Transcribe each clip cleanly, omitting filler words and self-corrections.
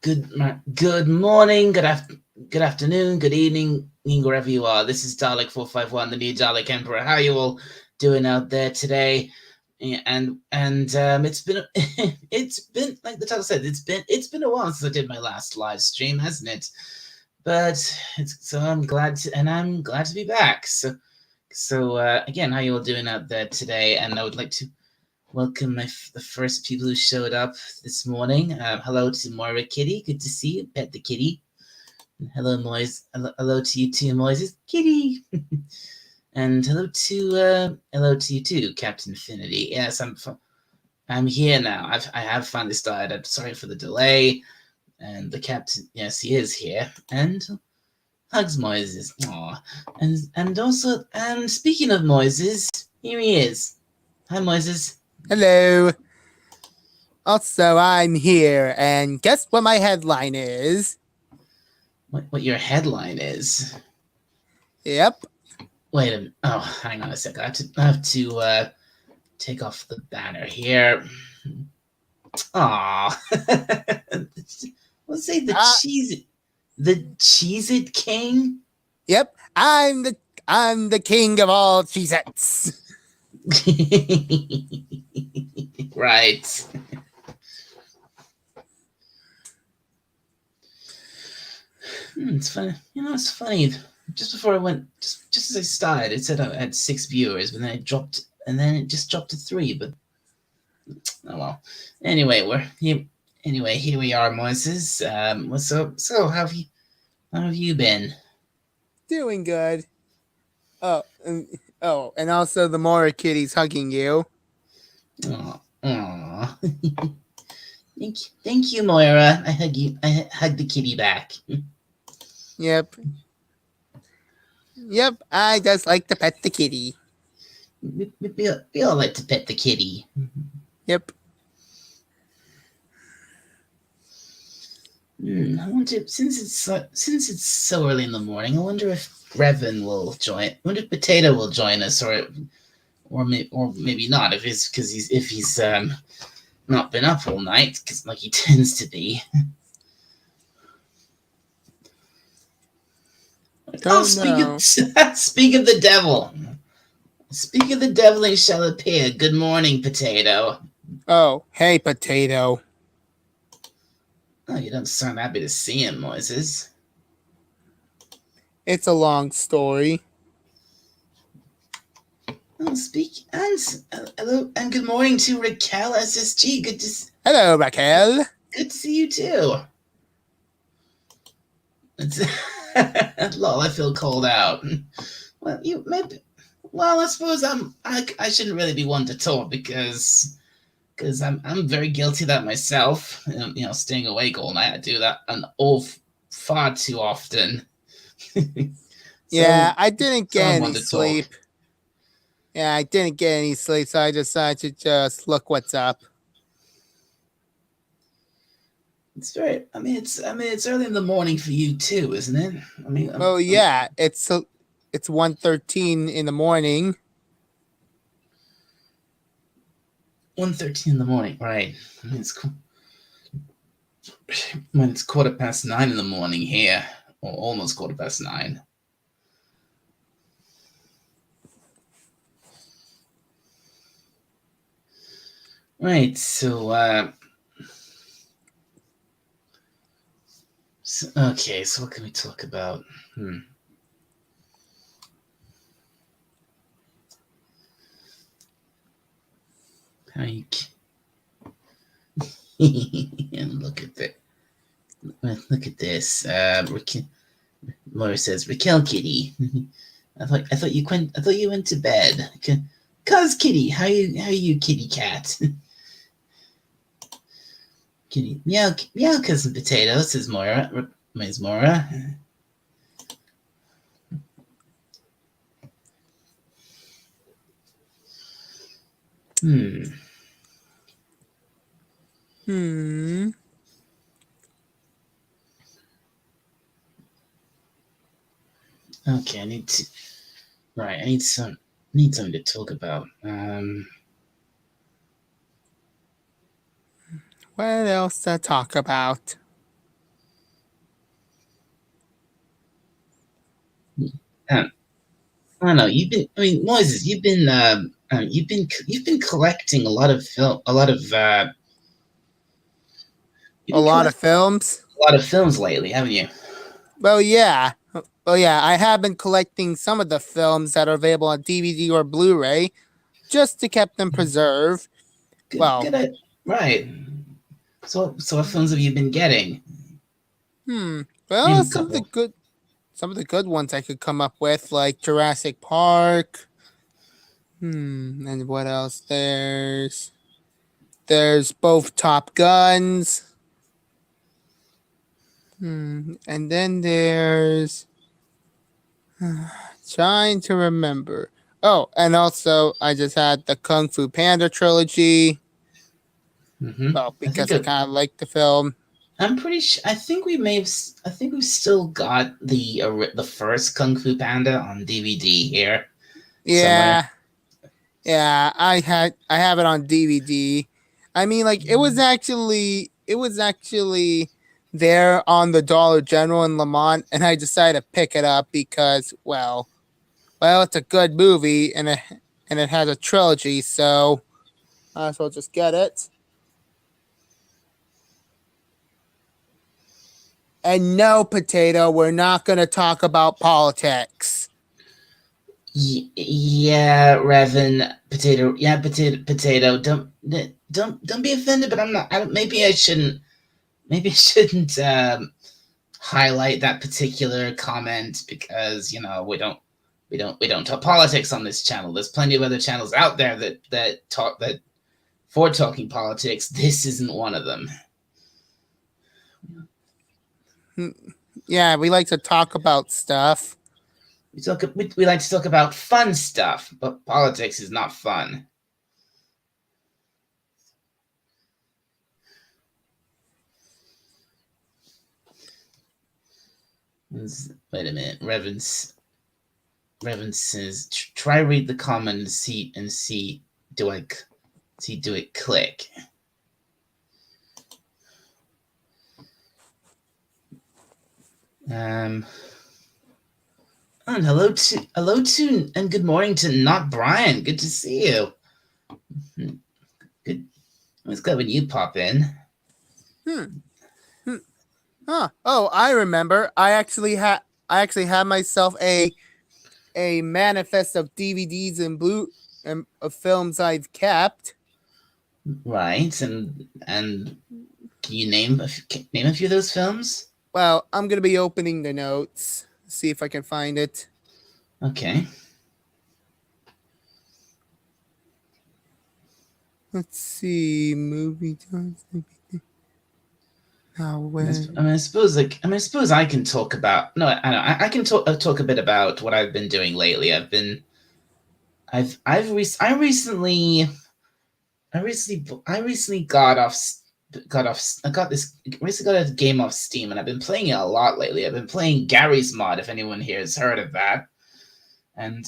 Good morning, good afternoon, good evening, wherever you are. This is Dalek 451, the new Dalek Emperor. How are you all doing out there today? It's been it's been like the title said, it's been a while since I did my last live stream, hasn't it? But I'm glad to be back. So again, how you all doing out there today? And I would like to welcome the first people who showed up this morning. Hello to Moira Kitty. Good to see you. Pet the kitty. And hello, Moise. Hello to you too, Moises. Kitty. And hello to you too, Captain Infinity. Yes, I'm here now. I have finally started. I'm sorry for the delay. And the captain, yes, he is here. And hugs Moises. Aw. And speaking of Moises, here he is. Hi, Moises. Hello. Also, I'm here, and guess what my headline is? What your headline is? Yep. Wait a minute. Oh, hang on a sec. I have to take off the banner here. Aw. Let's say the Cheez-It King? Yep. I'm the king of all Cheez-Its. Right. It's funny. It's funny. Just before I went, just as I started, it said I had 6 viewers, but then it just dropped to 3. But oh well. Anyway, here we are, Moises. What's up? So how have you been? Doing good. And also the Mora kitty's hugging you. Aw. Thank you, Moira. I hug the kitty back. Yep. Yep, I just like to pet the kitty. We all like to pet the kitty. Yep. I wonder, since it's so early in the morning, I wonder if Revan will join. I wonder if Potato will join us, or maybe not. If he's not been up all night, because like he tends to be. Speak of the devil. Speak of the devil, he shall appear. Good morning, Potato. Oh, hey, Potato. Oh, you don't sound happy to see him, Moises. It's a long story. Oh, hello, and good morning to Raquel SSG. Hello, Raquel. Good to see you too. Lol, I feel called out. Well, I suppose I shouldn't really be one to talk because I'm very guilty of that myself. Staying awake all night. I do that far too often. Yeah, I didn't get any sleep. Yeah, I didn't get any sleep, so I decided to just look what's up. It's early in the morning for you too, isn't it? Yeah, it's 1:13 in the morning. 1:13 in the morning, right? It's 9:15 in the morning here, or almost 9:15. Right, so okay, so what can we talk about? And look at this. Laura says, Raquel Kitty. I thought you went to bed. Cuz Kitty, how you kitty cat? Kitty, meow, cousin Potato, says Moira. Ms. Moira. Okay, I need something to talk about. What else to talk about? Um, I don't know. Moises, you've been collecting a lot of film, you've A been lot of collecting films. a lot of films lately, haven't you? Well, yeah. Well, yeah. I have been collecting some of the films that are available on DVD or Blu-ray, just to keep them preserved. Good, Well, good. Right. So what films have you been getting? well, Name a couple. some of the good ones I could come up with, like Jurassic Park. And what else? There's both Top Guns. And then there's trying to remember. Oh, and also I just had the Kung Fu Panda trilogy. Well, I think because I kind of like the film. I'm pretty sure. I think we may have. I think we've still got the first Kung Fu Panda on DVD here somewhere. Yeah, yeah, I have it on DVD. I mean, like it was actually there on the Dollar General in Lamont, and I decided to pick it up because, well, it's a good movie and it has a trilogy, so I as well just get it. And no, Potato, we're not going to talk about politics. Yeah, Revan, potato. Yeah, potato. Don't be offended, but I'm not. I don't, maybe I shouldn't. Maybe I shouldn't highlight that particular comment because we don't talk politics on this channel. There's plenty of other channels out there that talk that for talking politics. This isn't one of them. Yeah, we like to talk about stuff. We like to talk about fun stuff, but politics is not fun. Wait a minute, Revan says, "Try read the comment and see do it click." And hello to and good morning to not Brian. Good to see you. Good. I was glad when you pop in. Huh. Oh, I remember. I actually had myself a manifest of DVDs and blue and of films I've kept. Right, and can you name name a few of those films? Well, I'm gonna be opening the notes. See if I can find it. Okay. Let's see. Movie times. Now when? I suppose I can talk about. No, I know. I can talk a bit about what I've been doing lately. I recently I got this recently got a game off Steam, and I've been playing it a lot lately. I've been playing Gary's Mod, if anyone here has heard of that, and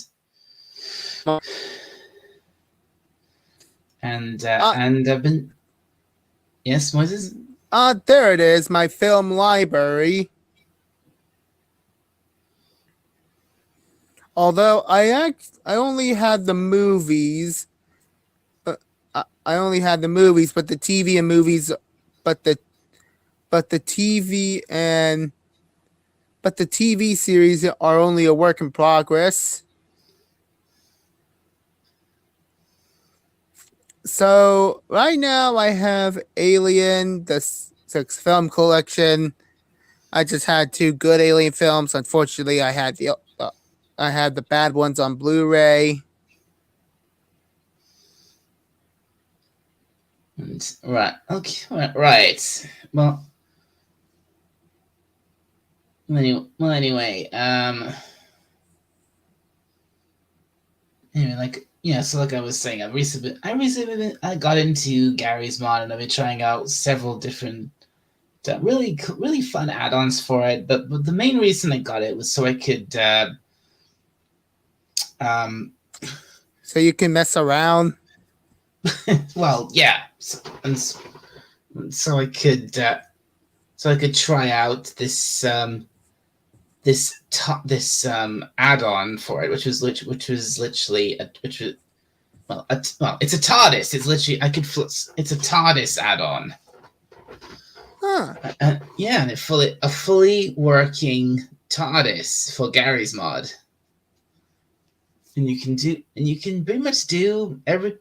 and I've been. Yes, Moses. There it is. My film library. Although I only had the movies. I only had the movies, but the TV and movies, but the but the TV and but the TV series are only a work in progress. So right now I have Alien, the six film collection. I just had two good Alien films. Unfortunately, I had the bad ones on Blu-ray. Right. Okay. Right. Well. Anyway. Anyway, like yeah. So like I was saying, I got into Gary's Mod, and I've been trying out several different really fun add-ons for it. But the main reason I got it was so I could. So you can mess around. Well, yeah. And so I could try out this add-on for it, which was literally which was well, it's a TARDIS. It's literally it's a TARDIS add-on. Huh. Yeah, and a fully working TARDIS for Gary's mod, and you can pretty much do everything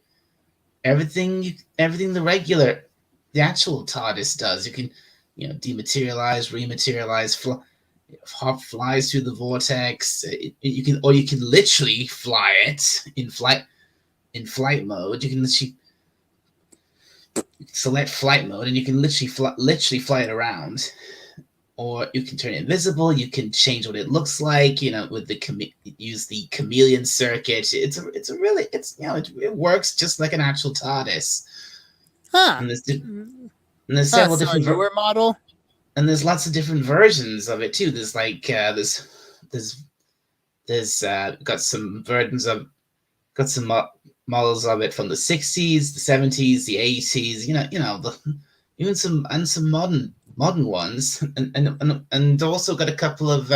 the actual TARDIS does. You can dematerialize, rematerialize, flies through the vortex. You can literally fly it in flight mode. You can literally select flight mode, and you can literally fly it around. Or you can turn it invisible. You can change what it looks like. With use the chameleon circuit. It works just like an actual TARDIS. Huh. And there's several So different a newer model. And there's lots of different versions of it too. There's got some models of it from the 60s, the 70s, the 80s. Even some modern ones, and also got a couple of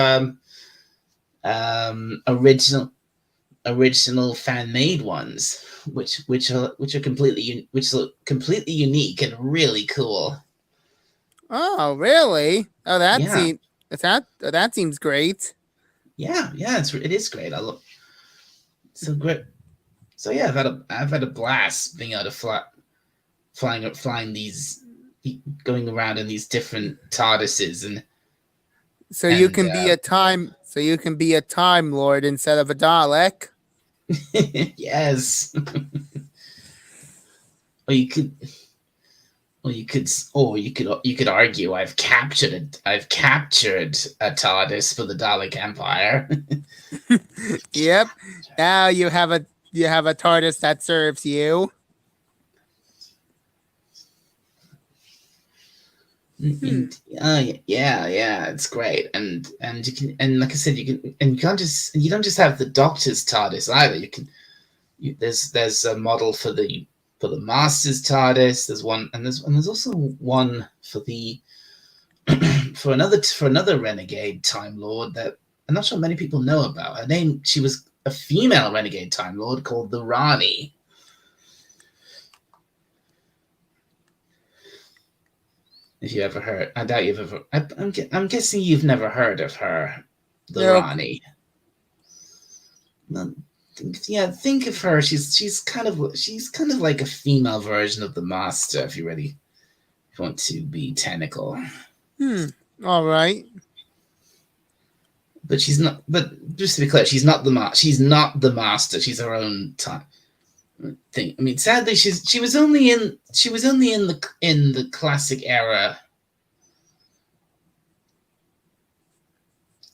original fan made ones, which are completely unique and really cool. Oh, really? Oh, Yeah. that seems great. Yeah, it is great. I love so great. So yeah, I've had a blast being able to flying these, going around in these different TARDISes and you can be a time lord instead of a Dalek. yes. or you could argue I've captured a TARDIS for the Dalek Empire. Yep. Now you have a TARDIS that serves you. Yeah, it's great, and you can, and like I said, you don't just have the Doctor's TARDIS either. There's a model for the Master's TARDIS. There's one, and there's also one for the for another renegade Time Lord that I'm not sure many people know about. She was a female renegade Time Lord called the Rani. If you ever heard, I doubt you've ever. I'm guessing you've never heard of her, the Nope. Rani. Yeah, think of her. She's kind of like a female version of the Master, if you want to be technical. All right. But she's not. But just to be clear, she's not the Master. She's her own thing. I mean, sadly, she was only in the classic era.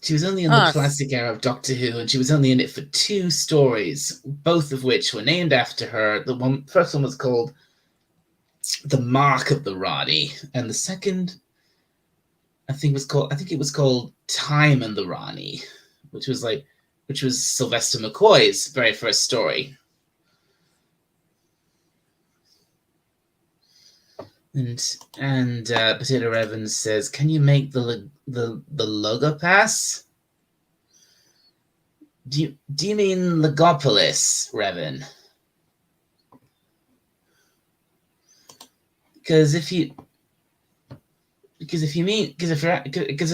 She was only in the classic era of Doctor Who, and she was only in it for 2 stories, both of which were named after her. The first one was called "The Mark of the Rani," and the second, I think it was called "Time and the Rani," which was Sylvester McCoy's very first story. And Potato Evans says, "Can you make the logo pass?" Do you mean Legopolis, Revan? Because if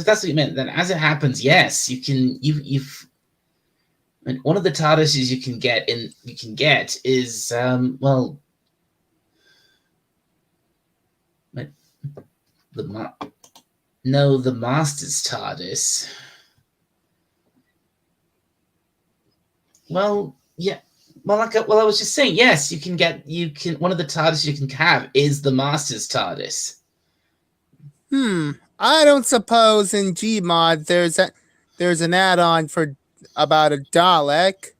that's what you meant, then as it happens, yes, you can. One of the TARDISes you can get is the Master's TARDIS. Well, yeah. Well, I was just saying, yes, one of the TARDIS you can have is the Master's TARDIS. I don't suppose in Gmod there's an add-on for about a Dalek.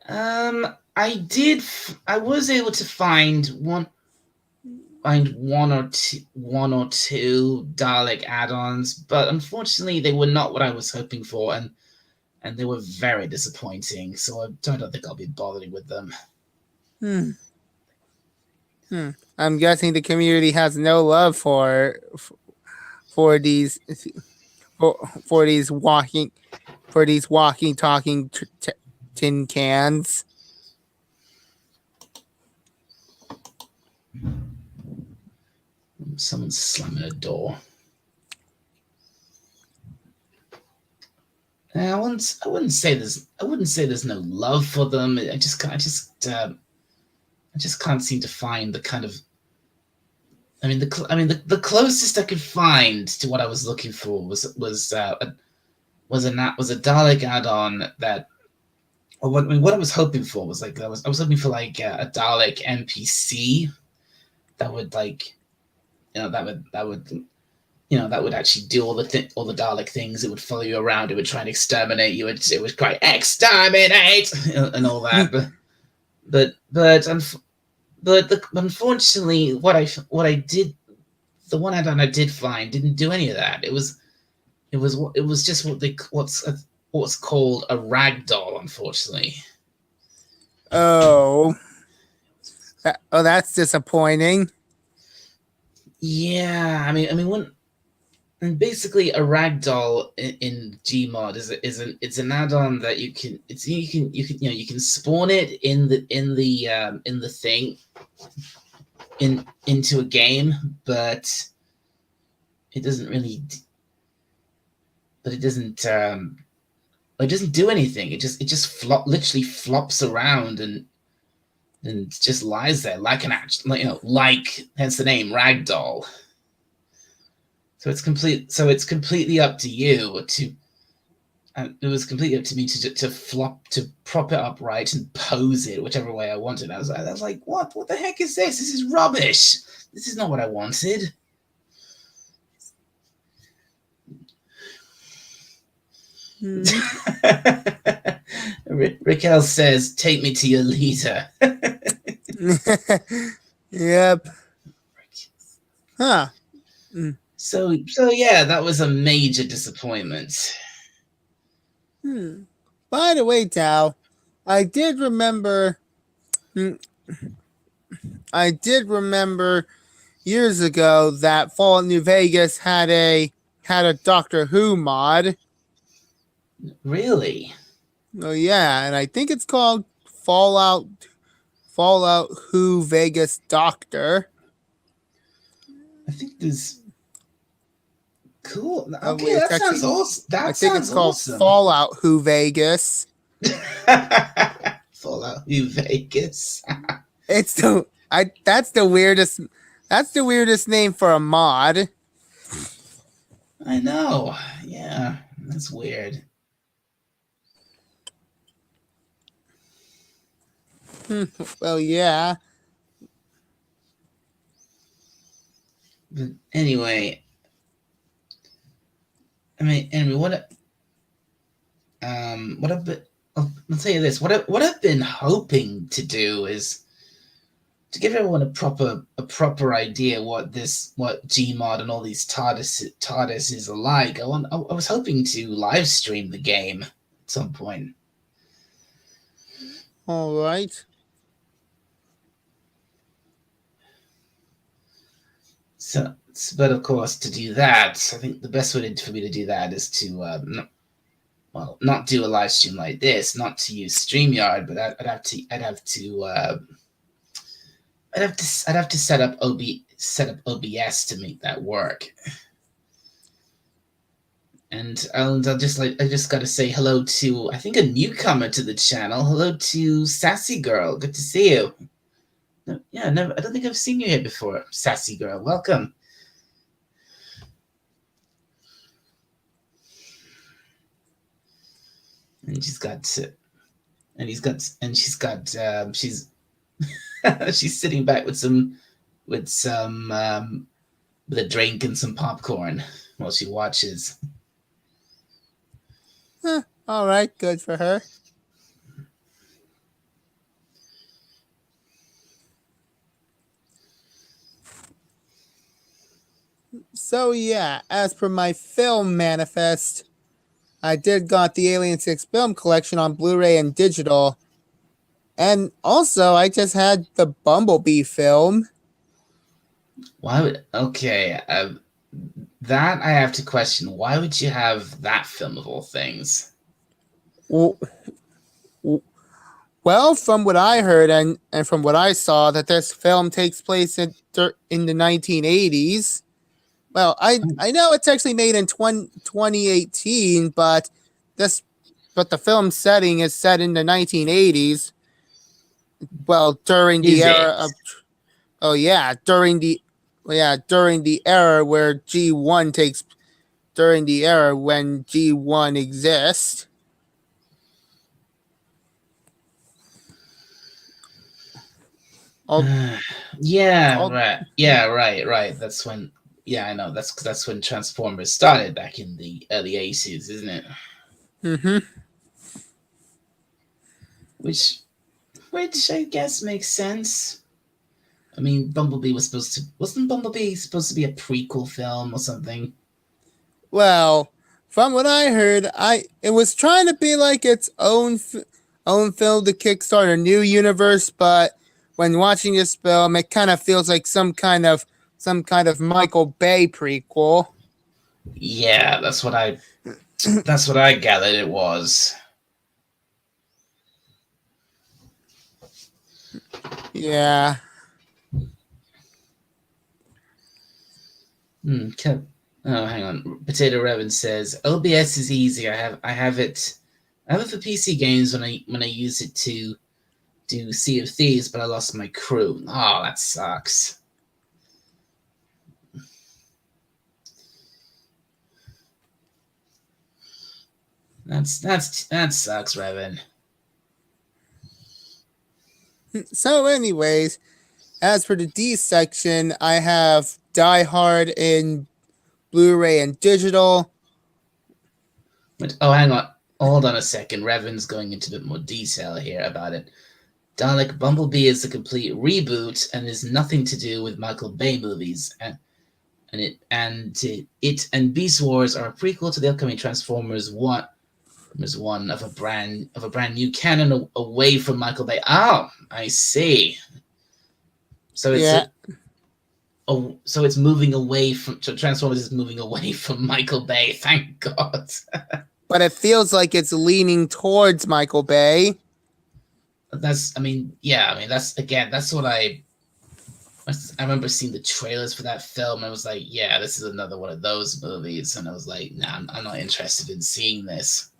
I was able to find one or two Dalek add-ons, but unfortunately they were not what I was hoping for, and they were very disappointing. So I don't think I'll be bothering with them. I'm guessing the community has no love for these for these walking talking tin cans. Someone's slamming a door. I wouldn't say there's no love for them. I just can't seem to find the kind of. The closest I could find to what I was looking for was a Dalek add-on that. Or what I was hoping for was like I was hoping for like a Dalek NPC that would like, that would actually do all the Dalek things. It would follow you around. It would try and exterminate you. It would cry exterminate and all that. But unfortunately, what I did, the one add-on I did find didn't do any of that. It was just what's called a ragdoll. Unfortunately. Oh, that's disappointing. Yeah, and basically a ragdoll in Gmod it's an add-on that you can spawn it in the thing into a game, but it doesn't really it doesn't do anything. It just literally flops around and just lies there like an hence the name ragdoll. So it's completely up to you to. It was completely up to me to prop it up right and pose it whichever way I wanted. I was like, what the heck is this? This is rubbish. This is not what I wanted. Raquel says, "Take me to your leader." Yep. Huh. So yeah, that was a major disappointment. By the way, Tao, I did remember years ago that Fallout New Vegas had a Doctor Who mod. Really? Oh yeah, and I think it's called Fallout Who Vegas Doctor. I think there's cool. Okay, that sounds awesome. I think it's called Fallout Who Vegas. Fallout Who Vegas. That's the weirdest name for a mod. I know. Yeah, that's weird. Well, yeah. But anyway, what I've been, I'll tell you this. What I've been hoping to do is to give everyone a proper idea what Gmod and all these TARDISes are like. I was hoping to live stream the game at some point. All right. So, but of course, to do that, I think the best way for me to do that is to not do a live stream like this, not to use StreamYard, but I'd have to set up OBS to make that work. And I just got to say hello to, I think, a newcomer to the channel. Hello to Sassy Girl. Good to see you. I don't think I've seen you here before, Sassy Girl. Welcome. And she's she's sitting back with a drink and some popcorn while she watches. All right, good for her. So yeah, as per my film manifest, I did got the Alien 6 film collection on Blu-ray and digital. And also, I just had the Bumblebee film. Why would okay? That I have to question. Why would you have that film of all things? W- Well, from what I heard and from what I saw, that this film takes place in the 1980s. Well, I know it's actually made in 2018, this but the film setting is set in the 1980s. Well, during the Is era it? of oh yeah, during the era where G1 takes during the era when G1 exists. All, Yeah, all, right. Yeah, right, right. That's when. Yeah, I know. That's when Transformers started back in the early '80s, isn't it? mm-hmm. Which, which I guess makes sense. I mean, Bumblebee was supposed to. Wasn't Bumblebee supposed to be a prequel film or something? Well, from what I heard, I it was trying to be like its own film to kickstart a new universe, but when watching this film, it kind of feels like some kind of Michael Bay prequel. Yeah, that's what I. That's what I gathered it was. Yeah. Hmm. Oh, hang on. Potato Revan says OBS is easy. I have it. I have it for PC games when I use it to do Sea of Thieves, but I lost my crew. Oh, that sucks. That sucks, Revan. So, anyways, as for the D section, I have Die Hard in Blu-ray and digital. But oh, hang on. Hold on a second. Revan's going into a bit more detail here about it. Dalek Bumblebee is a complete reboot and is nothing to do with Michael Bay movies, and it and Beast Wars are a prequel to the upcoming Transformers one of a brand new canon away from Michael Bay. Oh, I see. So it's Yeah, a oh, so it's moving away from so Transformers is moving away from Michael Bay. Thank God. but it feels like it's leaning towards Michael Bay. That's I mean, yeah, I mean that's what I remember seeing the trailers for that film. And I was like, yeah, this is another one of those movies, and I was like, nah, I'm not interested in seeing this.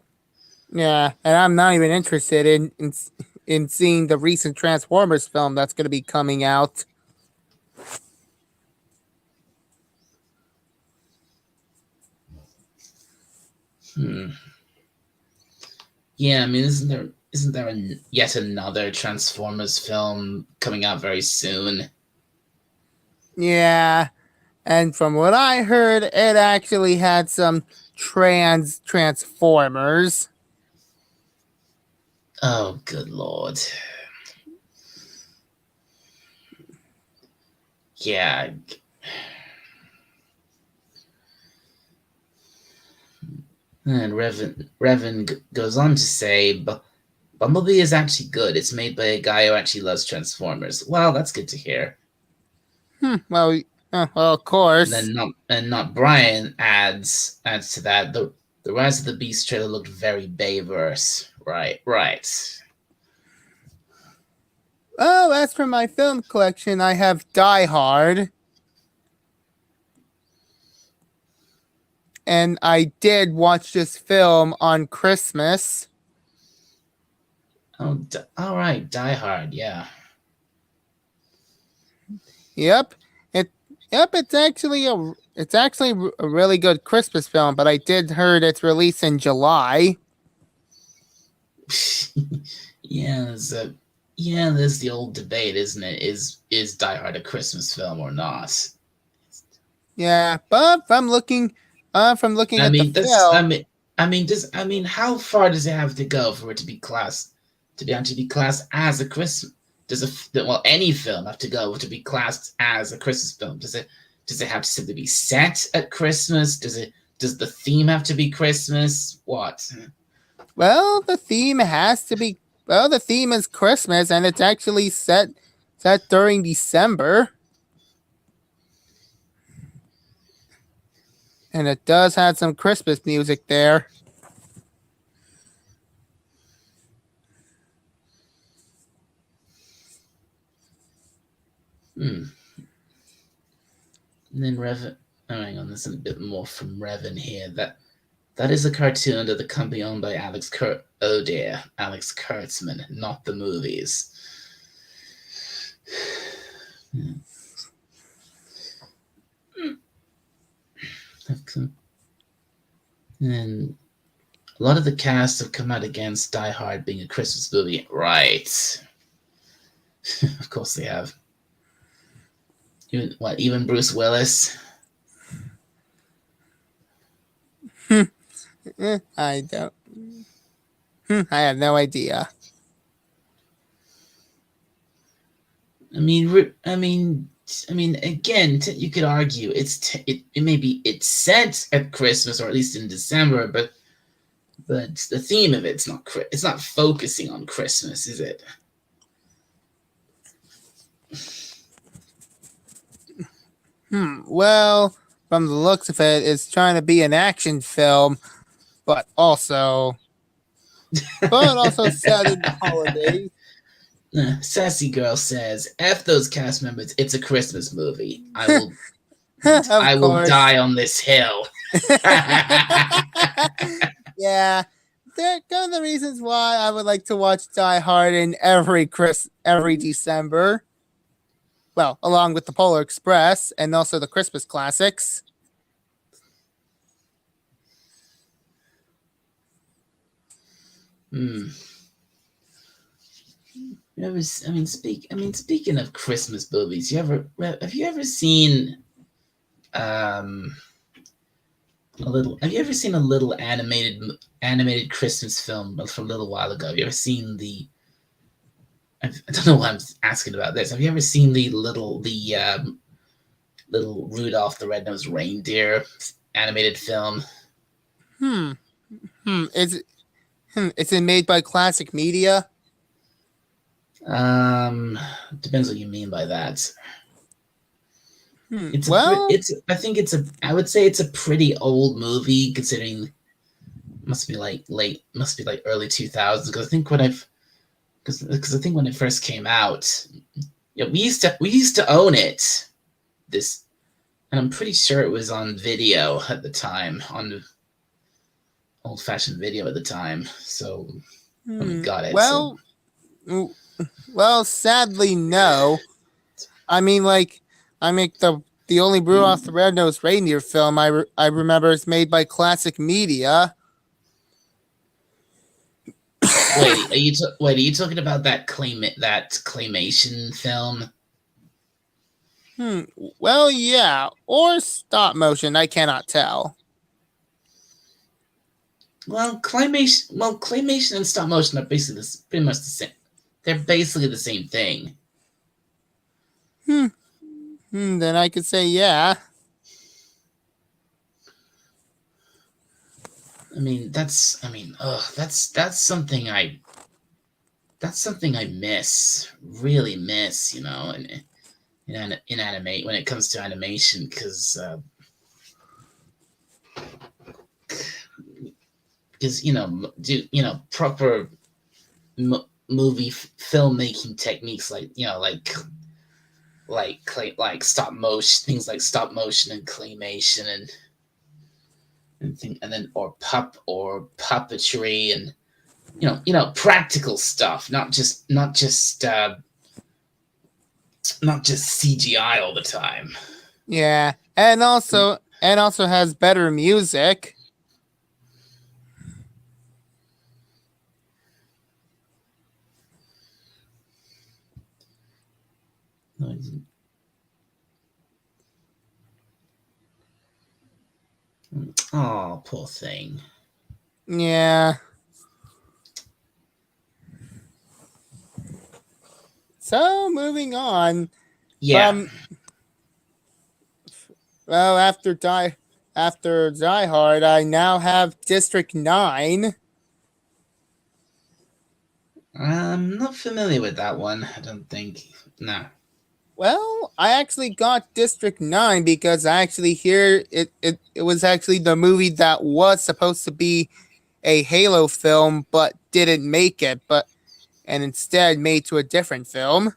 Yeah, and I'm not even interested in seeing the recent Transformers film that's going to be coming out. Hmm. Yeah, I mean, isn't there yet another Transformers film coming out very soon? Yeah, and from what I heard, it actually had some Transformers. Oh, good lord. Yeah. And Revan goes on to say, Bumblebee is actually good. It's made by a guy who actually loves Transformers. Well, that's good to hear. Well, well, of And course. then not Brian adds to that the Rise of the Beast trailer looked very Bayverse. Right, right. Oh, as for my film collection, I have Die Hard, and I did watch this film on Christmas. Oh, all right, Die Hard. Yeah. Yep, it. Yep, it's actually a really good Christmas film. But I did heard it's released in July. yeah, there's the old debate, isn't it? Is Die Hard a Christmas film or not? Yeah, but from looking I at the mean, that's film, I mean, how far does it have to go for it to be classed to be actually be classed as a Christmas? Any film have to go to be classed as a Christmas film? Does it have to simply be set at Christmas? Does the theme have to be Christmas? What? well, the theme has to be the theme is Christmas, and it's actually set during December. And it does have some Christmas music there. Hmm. And then Revan. Oh, hang on, there's a bit more from Revan here. That is a cartoon under the company owned by Alex Kurt. Oh dear, Alex Kurtzman, not the movies. And a lot of the cast have come out against Die Hard being a Christmas movie. Right. Of course they have. Even Bruce Willis? I don't. I have no idea. I mean, again, you could argue it maybe it's set at Christmas or at least in December, but the theme of it's not focusing on Christmas, is it? Well, from the looks of it, it's trying to be an action film, but also set in the holidays. Sassy girl says, "F those cast members. It's a Christmas movie. I will die on this hill." Yeah, they're kind of the reasons why I would like to watch Die Hard in every December. Well, along with the Polar Express and also the Christmas classics. Speaking of Christmas movies, have you ever seen a little animated Christmas film from a little while ago? Have you ever seen I don't know why I'm asking about this. Have you ever seen the little Rudolph the Red-Nosed Reindeer animated film? Is it made by Classic Media? Depends what you mean by that. I would say it's a pretty old movie considering must be like early 2000s because I think when it first came out, we used to own it. And I'm pretty sure it was on video at the time, on old-fashioned video at the time. So when we got it, well, sadly, no. I mean, the only Rudolph the Red-Nosed Reindeer film I remember is made by Classic Media. Wait, are you talking about that claymation film? Well, yeah, or stop motion. I cannot tell. Well, claymation and stop motion are basically pretty much the same. They're basically the same thing. Then I could say yeah. That's something I really miss, in animate when it comes to animation, because proper movie filmmaking techniques like stop motion, things like stop motion and claymation and then or puppetry and practical stuff, not just CGI all the time. Yeah, and also has better music. Oh, poor thing. Yeah. So moving on. Yeah. Well, after Die Hard, I now have District 9. I'm not familiar with that one. I don't think. No. Well, I actually got District 9 because I actually hear it was actually the movie that was supposed to be a Halo film but didn't make it, but and instead made to a different film.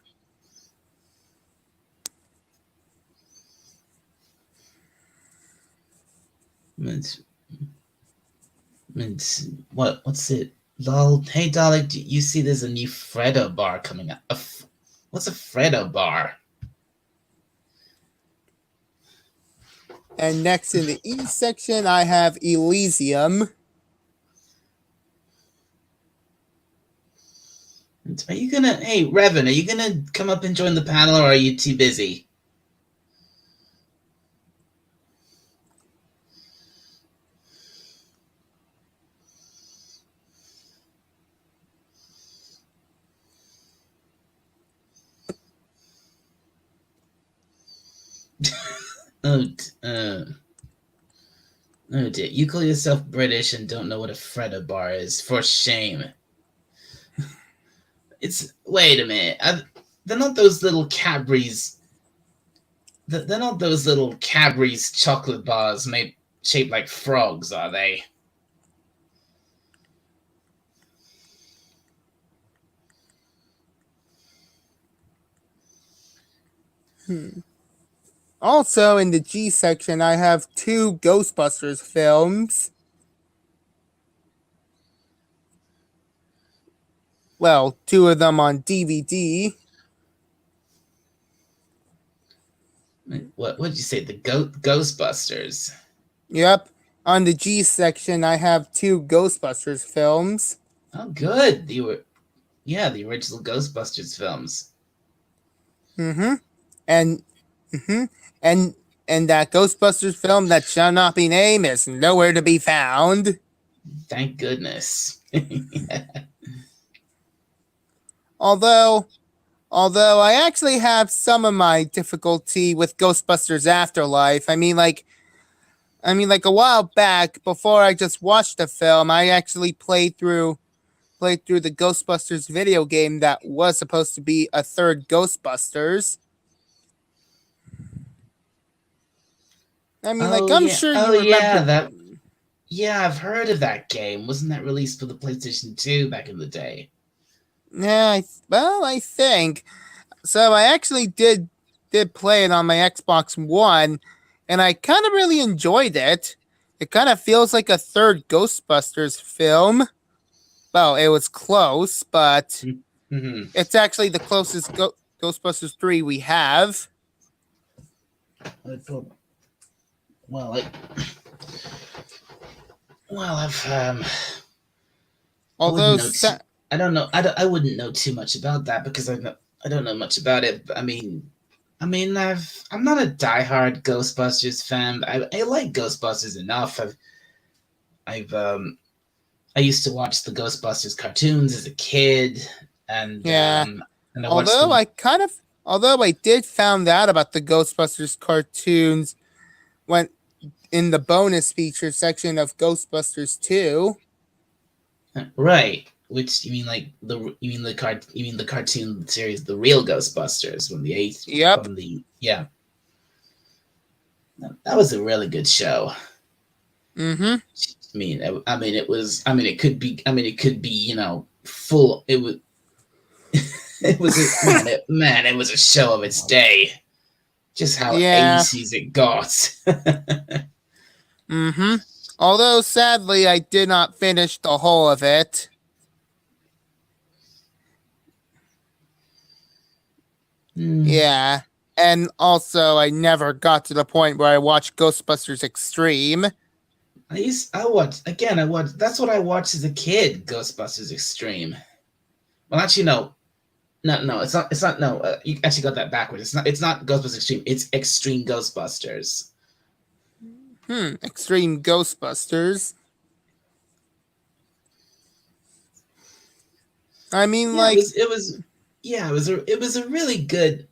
It's, what's it? Lol. Hey, Dalek, do you see there's a new Freddo bar coming up? What's a Freddo bar? And next in the E section, I have Elysium. Are you gonna? Hey, Revan, are you gonna come up and join the panel, or are you too busy? Oh, oh dear. You call yourself British and don't know what a Freddo bar is. For shame. Wait a minute. They're not those little Cadbury's. They're not those little Cadbury's chocolate bars made shaped like frogs, are they? Also in the G section, I have 2 Ghostbusters films. Well, 2 of them on DVD. What did you say? The Ghostbusters? Yep. On the G section, I have 2 Ghostbusters films. Oh, good. The original Ghostbusters films. Mm-hmm. And mm-hmm. And that Ghostbusters film that shall not be named is nowhere to be found. Thank goodness. Although I actually have some of my difficulty with Ghostbusters Afterlife. I mean like a while back, before I just watched the film, I actually played through the Ghostbusters video game that was supposed to be a third Ghostbusters. I mean, Oh I'm yeah. sure Oh you yeah. remember. Yeah, I've heard of that game. Wasn't that released for the PlayStation 2 back in the day? Yeah, I think so. I actually did play it on my Xbox One, and I kind of really enjoyed it. It kind of feels like a third Ghostbusters film. Well, it was close, but Mm-hmm. it's actually the closest Ghostbusters 3 we have. Well, I've I wouldn't Although, know. I don't know. I wouldn't know too much about that because I don't know much about it. But I'm not a diehard Ghostbusters fan. I like Ghostbusters enough. I've I used to watch the Ghostbusters cartoons as a kid, and yeah. and I watched them. Although I did found out about the Ghostbusters cartoons when in the bonus feature section of Ghostbusters 2. Right. Which you mean the cartoon series, the real Ghostbusters, Yep. from the yeah. That was a really good show. Mm-hmm. It could be, full. It was, it was it was a show of its day. Just how Yeah. 80s it got. Mm-hmm. Although sadly I did not finish the whole of it. Yeah. And also I never got to the point where I watched Ghostbusters Extreme. I watched that's what I watched as a kid, Ghostbusters Extreme. Well, actually, no, it's not. No, you actually got that backwards. It's not Ghostbusters Extreme. It's Extreme Ghostbusters. Extreme Ghostbusters. I mean, Yeah, it was a really good.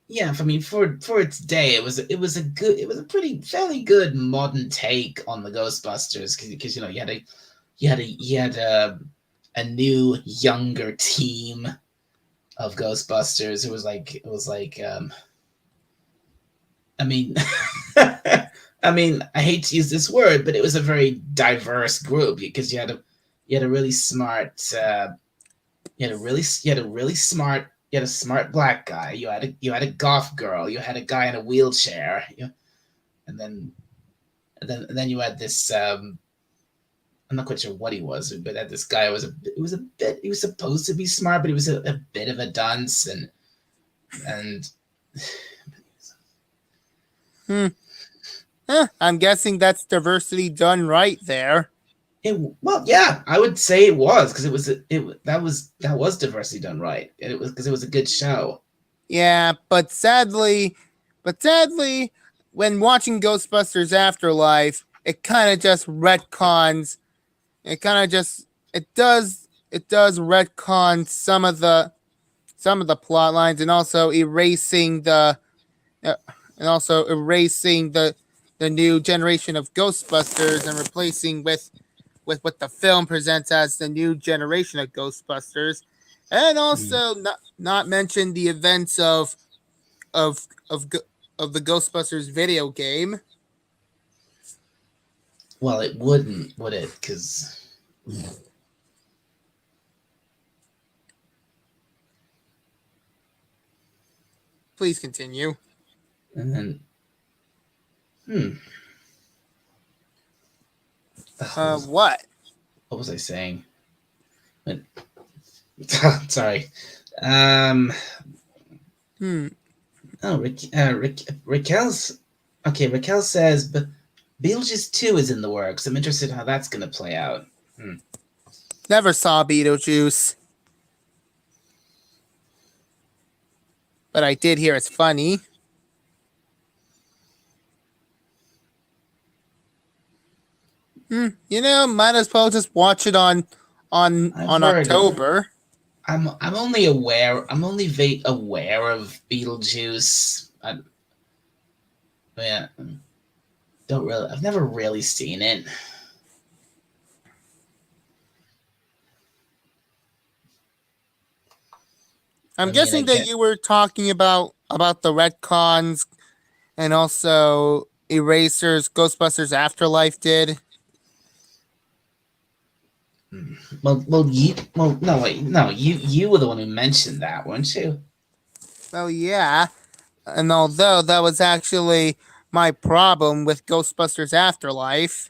Yeah, I mean, for its day, it was a pretty fairly good modern take on the Ghostbusters because you had a new younger team of Ghostbusters. It was like I mean, I mean, I hate to use this word, but it was a very diverse group because you had a really smart you had a smart black guy. You had a goth girl. You had a guy in a wheelchair. And then and then you had this. I'm not quite sure what he was, but that this guy was a bit. He was supposed to be smart, but he was a bit of a dunce, and Hmm. I'm guessing that's diversity done right there. well, yeah, I would say it was because that was diversity done right. And it was because it was a good show. Yeah, but sadly, when watching Ghostbusters Afterlife, it kind of just retcons. It kind of just it does retcon some of the plot lines, and also uh, erasing the new generation of Ghostbusters and replacing with what the film presents as the new generation of Ghostbusters, and Mm. also not mention the events of of of the Ghostbusters video game. Well, it wouldn't, would it? Because Please continue. and then hmm, What? what was I saying? But, sorry. Um. Hmm. Oh, Raquel's okay. Raquel says, but Beetlejuice 2 is in the works. I'm interested how that's going to play out. Hmm. Never saw Beetlejuice, but I did hear it's funny. Might as well just watch it I've on heard of. October. I'm only aware. I'm only aware of Beetlejuice. Yeah, don't really. I've never really seen it. I'm I mean, I guessing that get. you were talking about the retcons and also Erasers Ghostbusters Afterlife did. No, wait, no, you were the one who mentioned that, weren't you? Well, yeah, and although that was actually my problem with Ghostbusters Afterlife,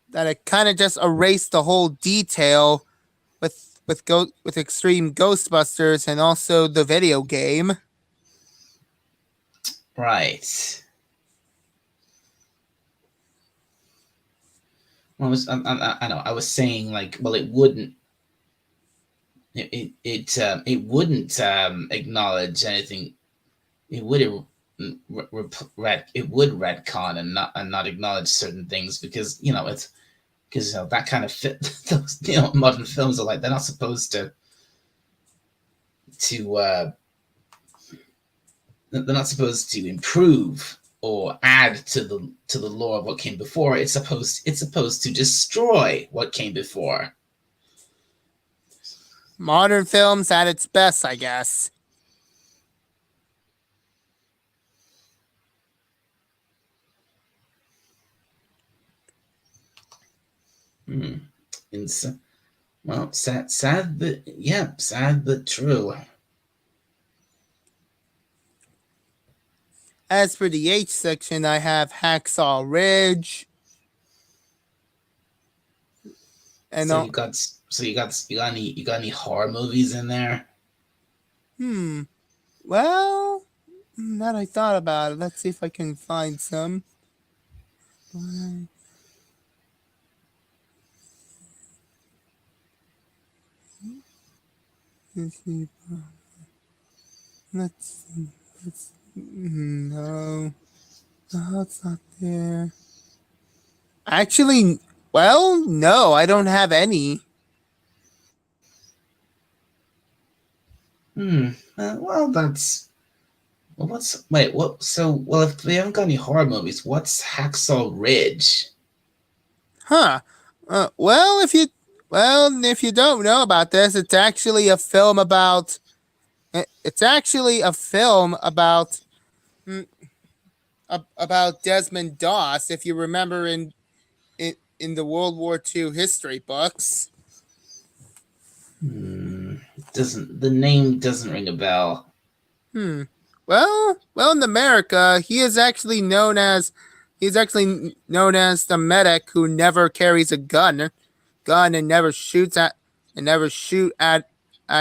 that it kind of just erased the whole detail with Extreme Ghostbusters and also the video game. Right. I know. I was saying like, well, it wouldn't. It wouldn't acknowledge anything. It would it would retcon and not acknowledge certain things because it's because that kind of fit those modern films are like they're not supposed to they're not supposed to improve or add to the lore of what came before. It's supposed to destroy what came before. Modern films at its best, I guess. Hmm. Well, sad, but yeah, sad but true. As for the H section, I have Hacksaw Ridge and So all. you got any horror movies in there? Hmm. Well, now that I thought about it, let's see if I can find some. Let's see. Let's see. No. No, it's not there. Actually, well, no, I don't have any. Well, that's what's wait what? So well, if we haven't got any horror movies, what's Hacksaw Ridge? Huh. Well, if you Well, if you don't know about this, it's actually a film about. It's actually a film mm, about Desmond Doss. If you remember in the World War II history books. Doesn't the name doesn't ring a bell? Hmm. Well, in America, he's actually known as the medic who never carries a gun and never shoot at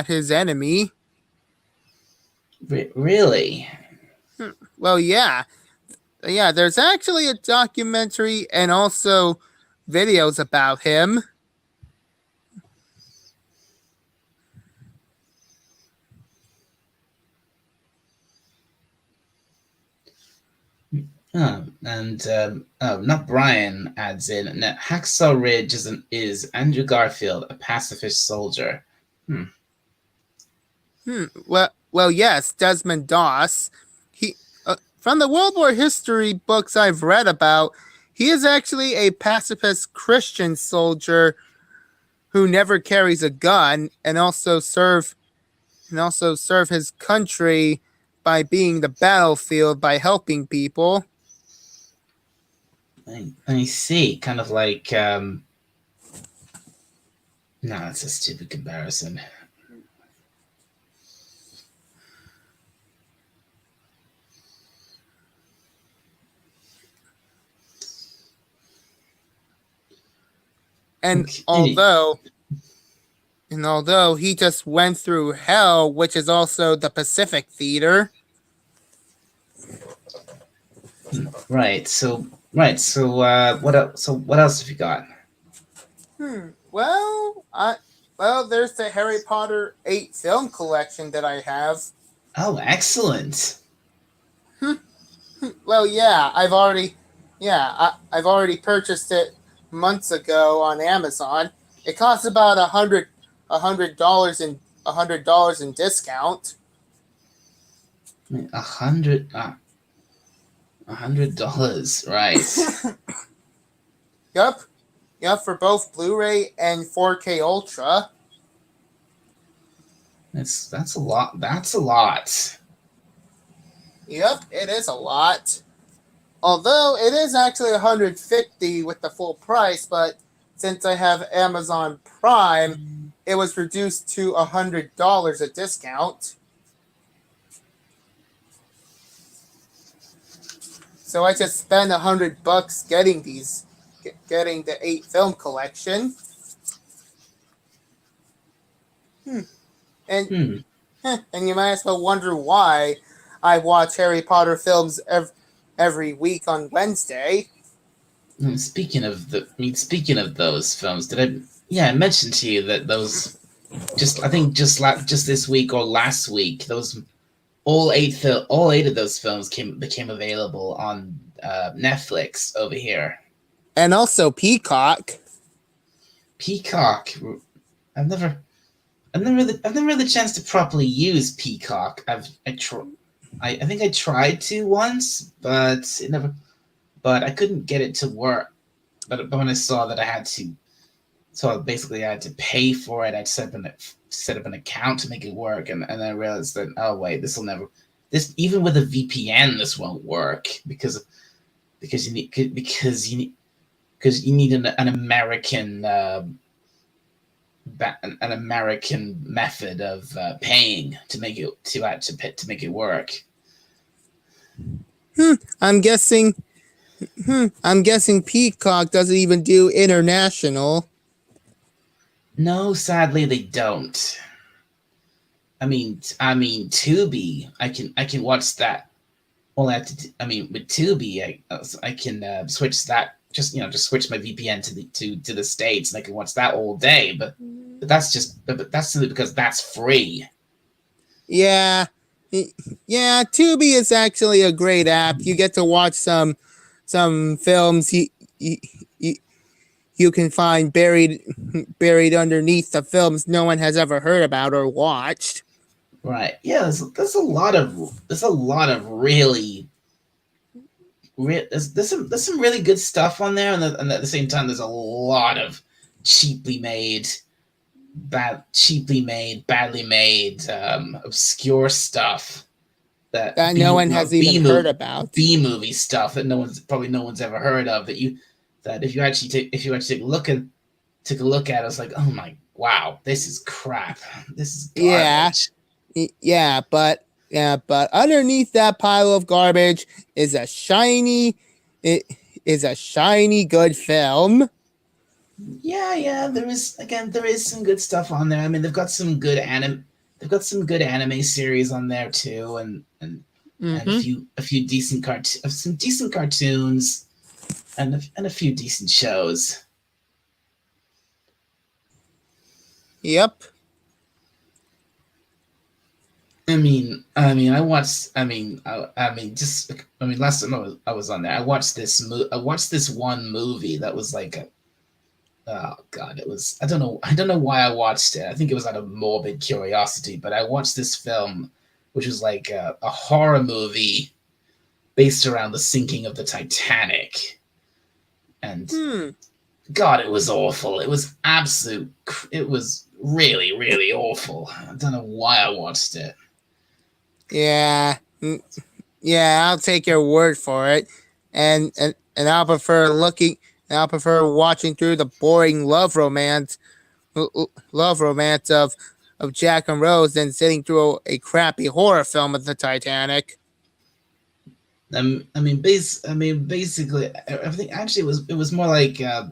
his enemy. Really? Well, yeah. There's actually a documentary and also videos about him. And not Brian adds in. Now, Hacksaw Ridge is Andrew Garfield, a pacifist soldier. Well, yes, Desmond Doss. He from the World War history books I've read about, he is actually a pacifist Christian soldier who never carries a gun and also serve his country by being the battlefield by helping people. I see. Kind of like. No, that's a stupid comparison. And Okay. although he just went through hell, which is also the Pacific Theater. Right. So what else? So what else have you got? Well, there's the Harry Potter 8 film collection that I have. Oh, excellent. Well, I've already purchased it months ago on Amazon. It costs about $100 in discount. $100, right? Yep, for both Blu-ray and 4K Ultra. That's a lot. That's a lot. Yep, it is a lot. Although it is actually $150 with the full price, but since I have Amazon Prime, it was reduced to $100 a discount. So I just spent $100 getting the 8 film collection. And you might as well wonder why I watch Harry Potter films every week on Wednesday. Speaking of those films, I mentioned to you that those just this week or last week, those all eight of those films became available on Netflix over here. And also Peacock. Peacock. I've never had the chance to properly use Peacock. I think I tried to once, but it never. But I couldn't get it to work. But when I saw that I had to, so basically I had to pay for it. I'd set up an account to make it work, and I realized that, oh wait, this even with a VPN this won't work because you need an American an American method of paying to make it work. I'm guessing Peacock doesn't even do international. No, sadly they don't. I mean, Tubi. I can watch that. All I have to do, with Tubi, I can switch that. Just switch my VPN to the States, and I can watch that all day. But that's simply because that's free. Yeah, Tubi is actually a great app. You get to watch some films you can find buried underneath the films no one has ever heard about or watched. Right. Yeah. There's a lot of really. There's some really good stuff on there, and at the same time, there's a lot of cheaply made, badly made, obscure stuff that that no one has even heard about. B movie stuff that no one's ever heard of. That if you actually took a look at it, it's like, oh my, wow, this is crap. This is Yeah, garbage. but underneath that pile of garbage is a shiny, it is a shiny good film. Yeah, there is some good stuff on there. I mean, they've got some good anime series on there too, and Mm-hmm. a few some decent cartoons, and a few decent shows. Yep. Last time I was on there, I watched this one movie that was like oh god, it was, I don't know why I watched it. I think it was out of morbid curiosity, but I watched this film, which was like a horror movie based around the sinking of the Titanic, and Hmm. God, it was awful. It was really, really awful. I don't know why I watched it. Yeah. Yeah, I'll take your word for it. And I'll prefer looking and I'll prefer watching through the boring love romance of Jack and Rose than sitting through a crappy horror film of the Titanic. Basically, everything actually it was more like uh,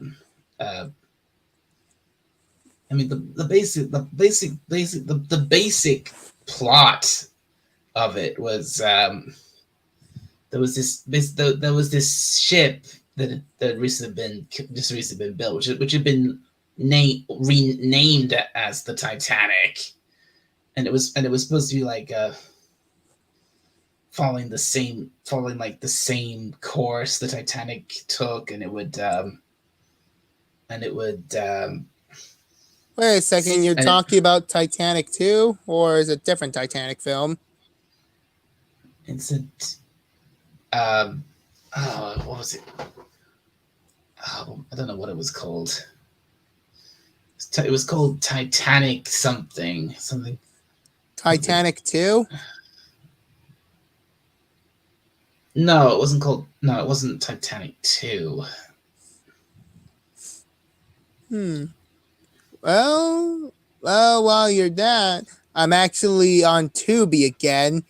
the basic plot of it was there was this ship that had recently been built, which had been renamed as the Titanic, and it was supposed to be like following like the same course the Titanic took, and it would Wait a second, you're and it, talking about Titanic 2, or is it a different Titanic film? it's a what was it? Oh, I don't know what it was called. It was called Titanic something. Titanic 2? No, it wasn't called. No, it wasn't Titanic 2. Hmm. Well, while you're that, I'm actually on Tubi again.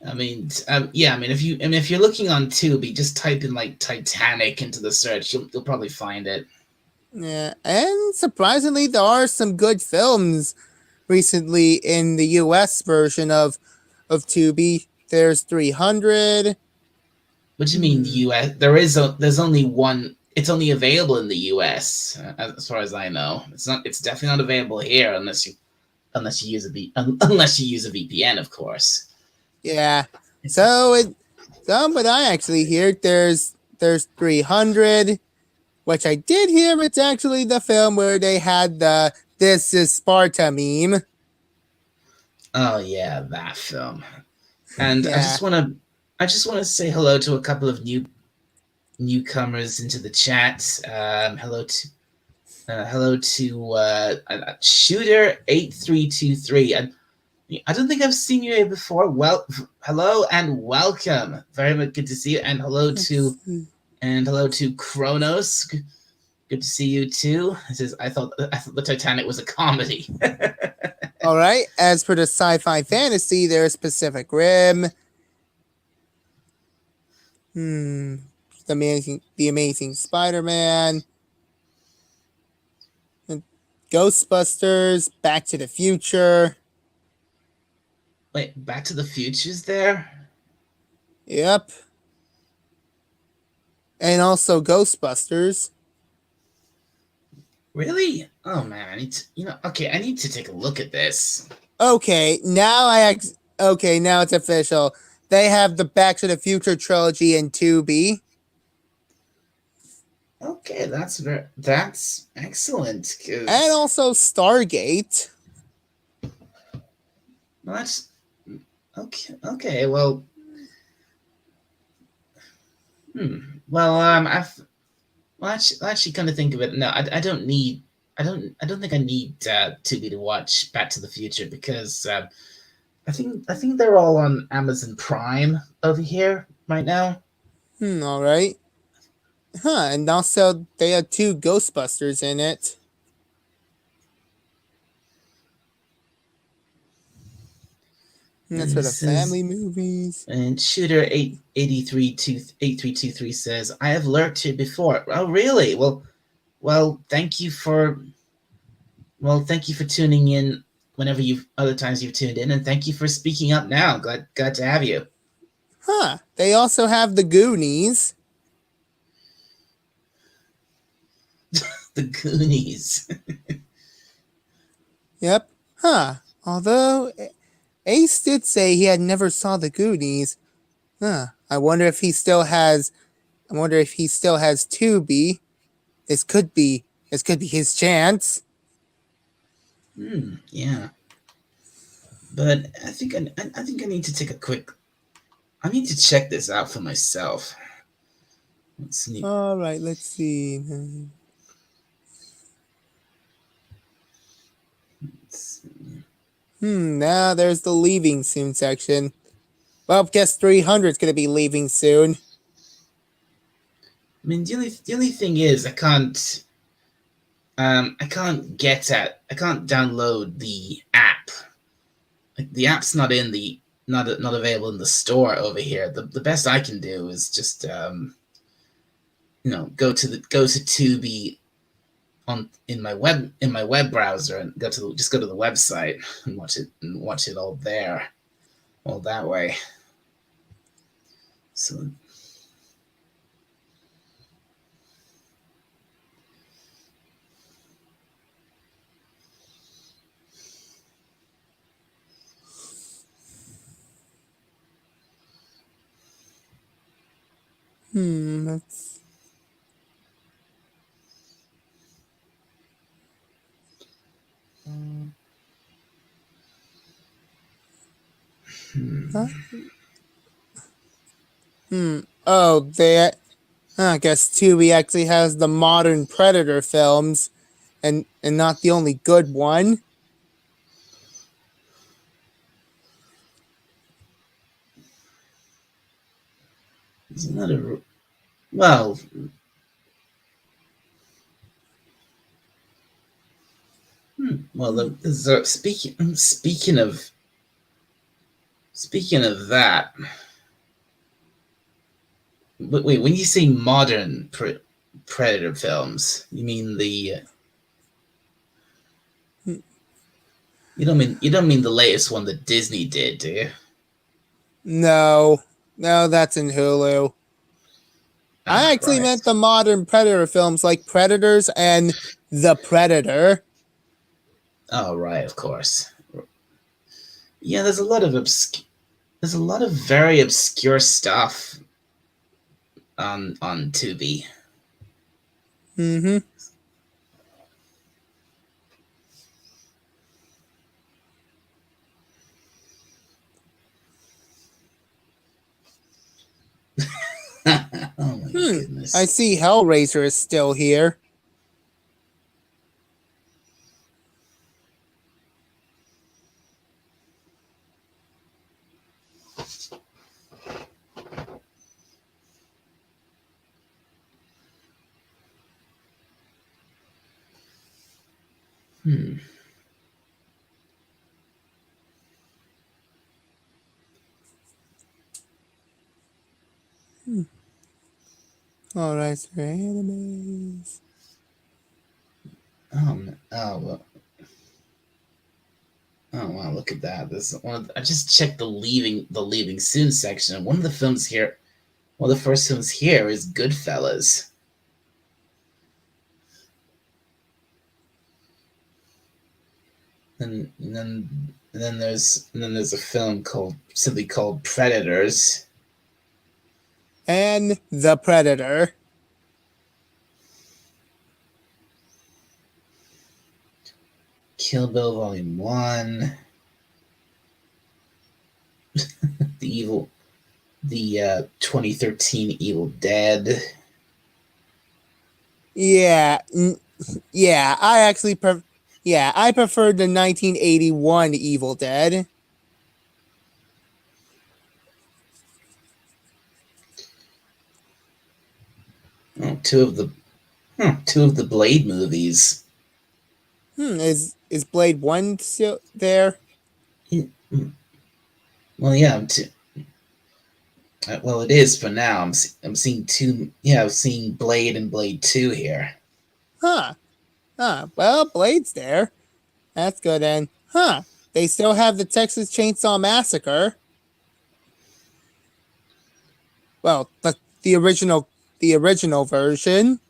If you're looking on Tubi, just type in like Titanic into the search. You'll probably find it. Yeah, and surprisingly, there are some good films recently in the U.S. version of Tubi. There's 300. What do you mean Hmm. U.S.? There's only one. It's only available in the U.S. As far as I know. It's not. It's definitely not available here unless you use unless you use a VPN, of course. Yeah. But I actually hear there's 300, which I did hear it's actually the film where they had the "This is Sparta" meme. Oh yeah, that film. And Yeah. I just want to say hello to a couple of newcomers into the chat. Hello to Shooter 8323. I don't think I've seen you here before. Well, hello and welcome. Very much good to see you. And hello to Kronos. Good to see you too. It says I thought the Titanic was a comedy. All right. As for the sci-fi fantasy, there's Pacific Rim. Hmm. The Amazing Spider-Man, Ghostbusters, Back to the Future. Wait, Back to the Future's there? Yep. And also Ghostbusters. Really? Oh man, I need to. Okay, I need to take a look at this. Okay, now it's official. They have the Back to the Future trilogy in 2B. Okay, that's excellent. And also Stargate. Well, that's okay. Okay, well, well, Well, actually, kind of think of it. No, I don't need. I don't think I need Tubi to watch Back to the Future because I think they're all on Amazon Prime over here right now. All right. Huh, and also they had two Ghostbusters in it. And that's And for it the says, family movies. and Shooter 8323 says, I have lurked here before. Oh, really? Well, thank you for tuning in whenever you've other times you've tuned in, and thank you for speaking up now. Glad to have you. Huh, they also have the Goonies. The Goonies. Yep. Huh. Although Ace did say he had never saw the Goonies. Huh. I wonder if he still has. I wonder if he still has Tubi. This could be. This could be his chance. Yeah. But I think I need to take a quick. I need to check this out for myself. Let's see. All right. Let's see. Now there's the leaving soon section. Well, guess 300 is gonna be leaving soon. I mean, the only thing is I can't download the app. Like the app's not in the not available in the store over here. The best I can do is just go to Tubi on in my web browser and go to the website and watch it all there, all that way. So Let's. Huh? Oh, they. I guess Tubi actually has the modern Predator films, and not the only good one. it's another well. Well, speaking of that, wait, when you say modern Predator films, you mean you don't mean the latest one that Disney did, do you? No, that's in Hulu. I Ah, actually right. meant the modern Predator films like Predators and The Predator. Oh, right, of course. Yeah, there's a lot of very obscure stuff on Tubi. Mm-hmm. Oh my I goodness. see Hellraiser is still here. Hmm. All right, so animes. Oh well. Oh wow! Look at that. This one. I just checked the leaving soon section. And one of the films here, one of the first films here is Goodfellas. And then there's a film simply called Predators. And The Predator. Kill Bill Volume 1. The evil the 2013 Evil Dead. Yeah, yeah. I preferred the 1981 Evil Dead. Oh, two of the Blade movies. Is Blade One still there? Well, yeah. Well, it is for now. I'm seeing two. Yeah, I'm seeing Blade and Blade 2 here. Huh. Well, Blade's there. That's good. And they still have the Texas Chainsaw Massacre. Well, the original the original version.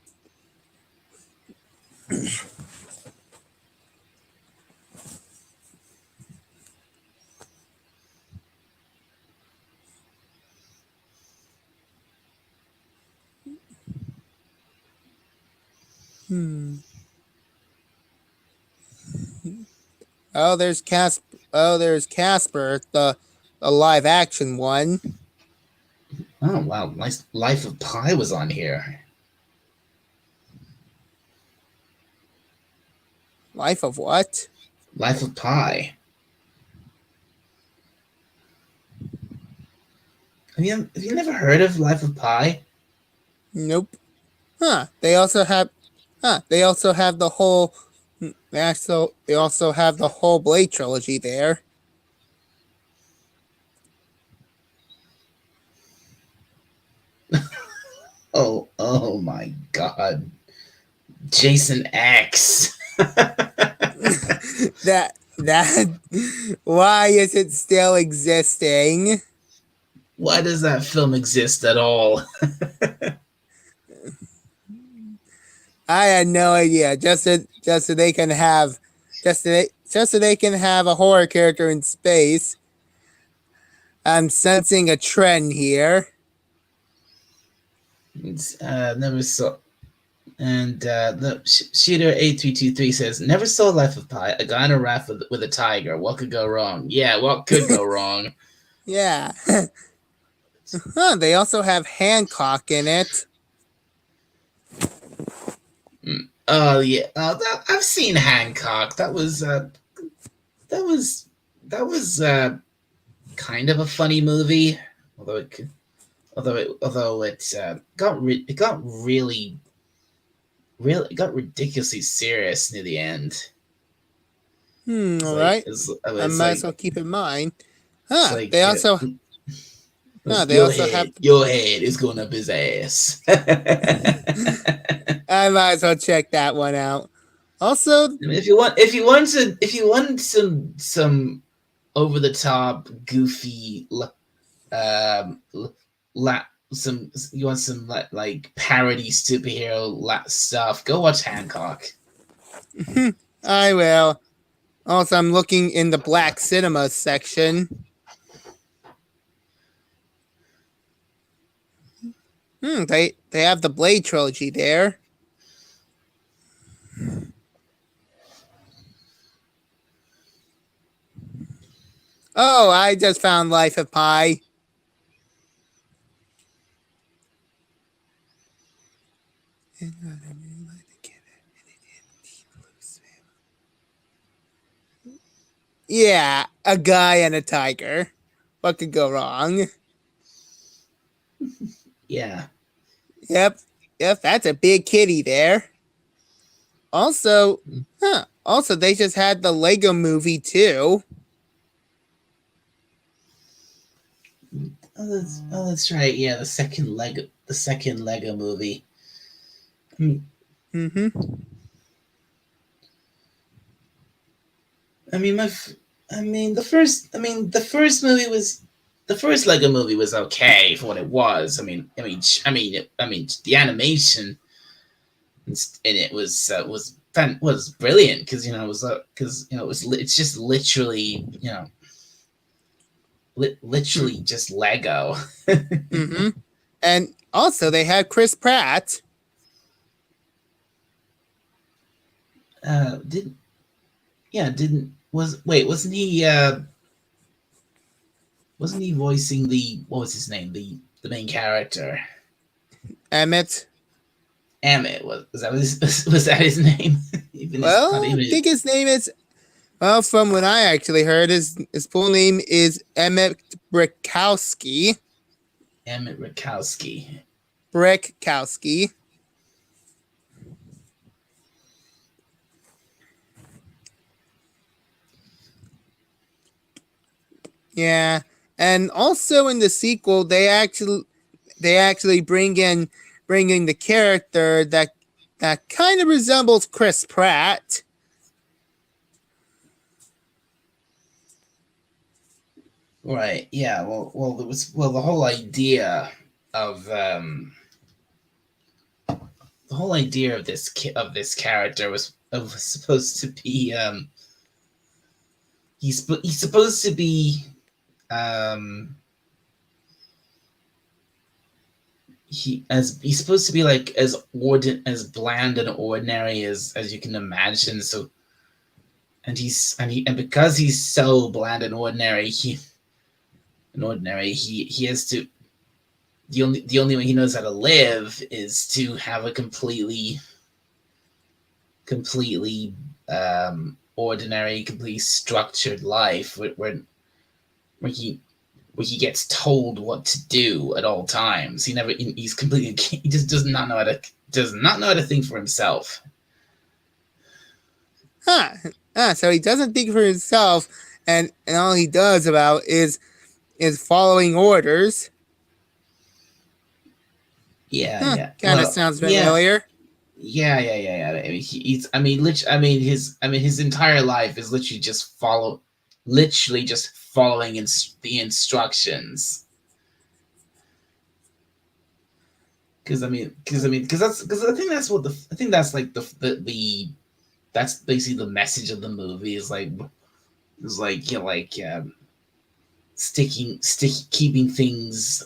Hmm. Oh, there's Casper. Oh, there's Casper, the live action one. Oh wow, nice. Life of Pi was on here. Life of what? Life of Pi. Have you never heard of Life of Pi? Nope. They also have. They also have the whole. They also have the whole Blade trilogy there. Oh my God, Jason X. that why is it still existing? Why does that film exist at all? I had no idea. Just so they can have just so they can have a horror character in space. I'm sensing a trend here. It's, never saw. And the Shooter 8323 says, "Never saw Life of Pi. A guy on a raft with a tiger. What could go wrong? Yeah, what could go wrong? Yeah. They also have Hancock in it. Oh yeah, I've seen Hancock. That was that was kind of a funny movie, although it it got really it got ridiculously serious near the end. It's All like right. I might as well keep in mind. it's Huh. like They also. They your also have. head is going up his ass. I might as well check that one out. Also, If you want some over the top goofy um some you want some like parody superhero stuff, go watch Hancock. I will. Also, I'm looking in the Black Cinema section. They have the Blade trilogy there. Oh, I just found Life of Pi. Yeah, a guy and a tiger. What could go wrong? Yeah. Yep, that's a big kitty there. Also, Also, they just had the Lego movie too. Oh, that's right. Yeah, the second Lego movie. Mm-hmm. I mean, the first movie was the first Lego movie was okay for what it was. The animation in it was brilliant because it was it's just literally literally just Lego. Mm-hmm. And also, they had Chris Pratt. Didn't yeah didn't was wait wasn't he voicing the what was his name the main character Emmett. Emmett was that was that his name? Even his not Well, I even think his name is. Well, from what I actually heard, his full name is Emmett Brickowski. Emmett Rakowski. Brickowski. Yeah, and also in the sequel, they actually bring in the character that kind of resembles Chris Pratt. Right. Yeah. There was the whole idea of this character was supposed to be he's supposed to be um he's supposed to be like as bland and ordinary as you can imagine. So and because he's so bland and ordinary, he has to the only way he knows how to live is to have a completely ordinary, completely structured life where he gets told what to do at all times. He's completely he just does not know how to think for himself. So he doesn't think for himself, and all he does about is following orders. Yeah. Kind of sounds familiar. Yeah. I mean, his entire life is literally just following the instructions. Because I think that's like that's basically the message of the movie is keeping things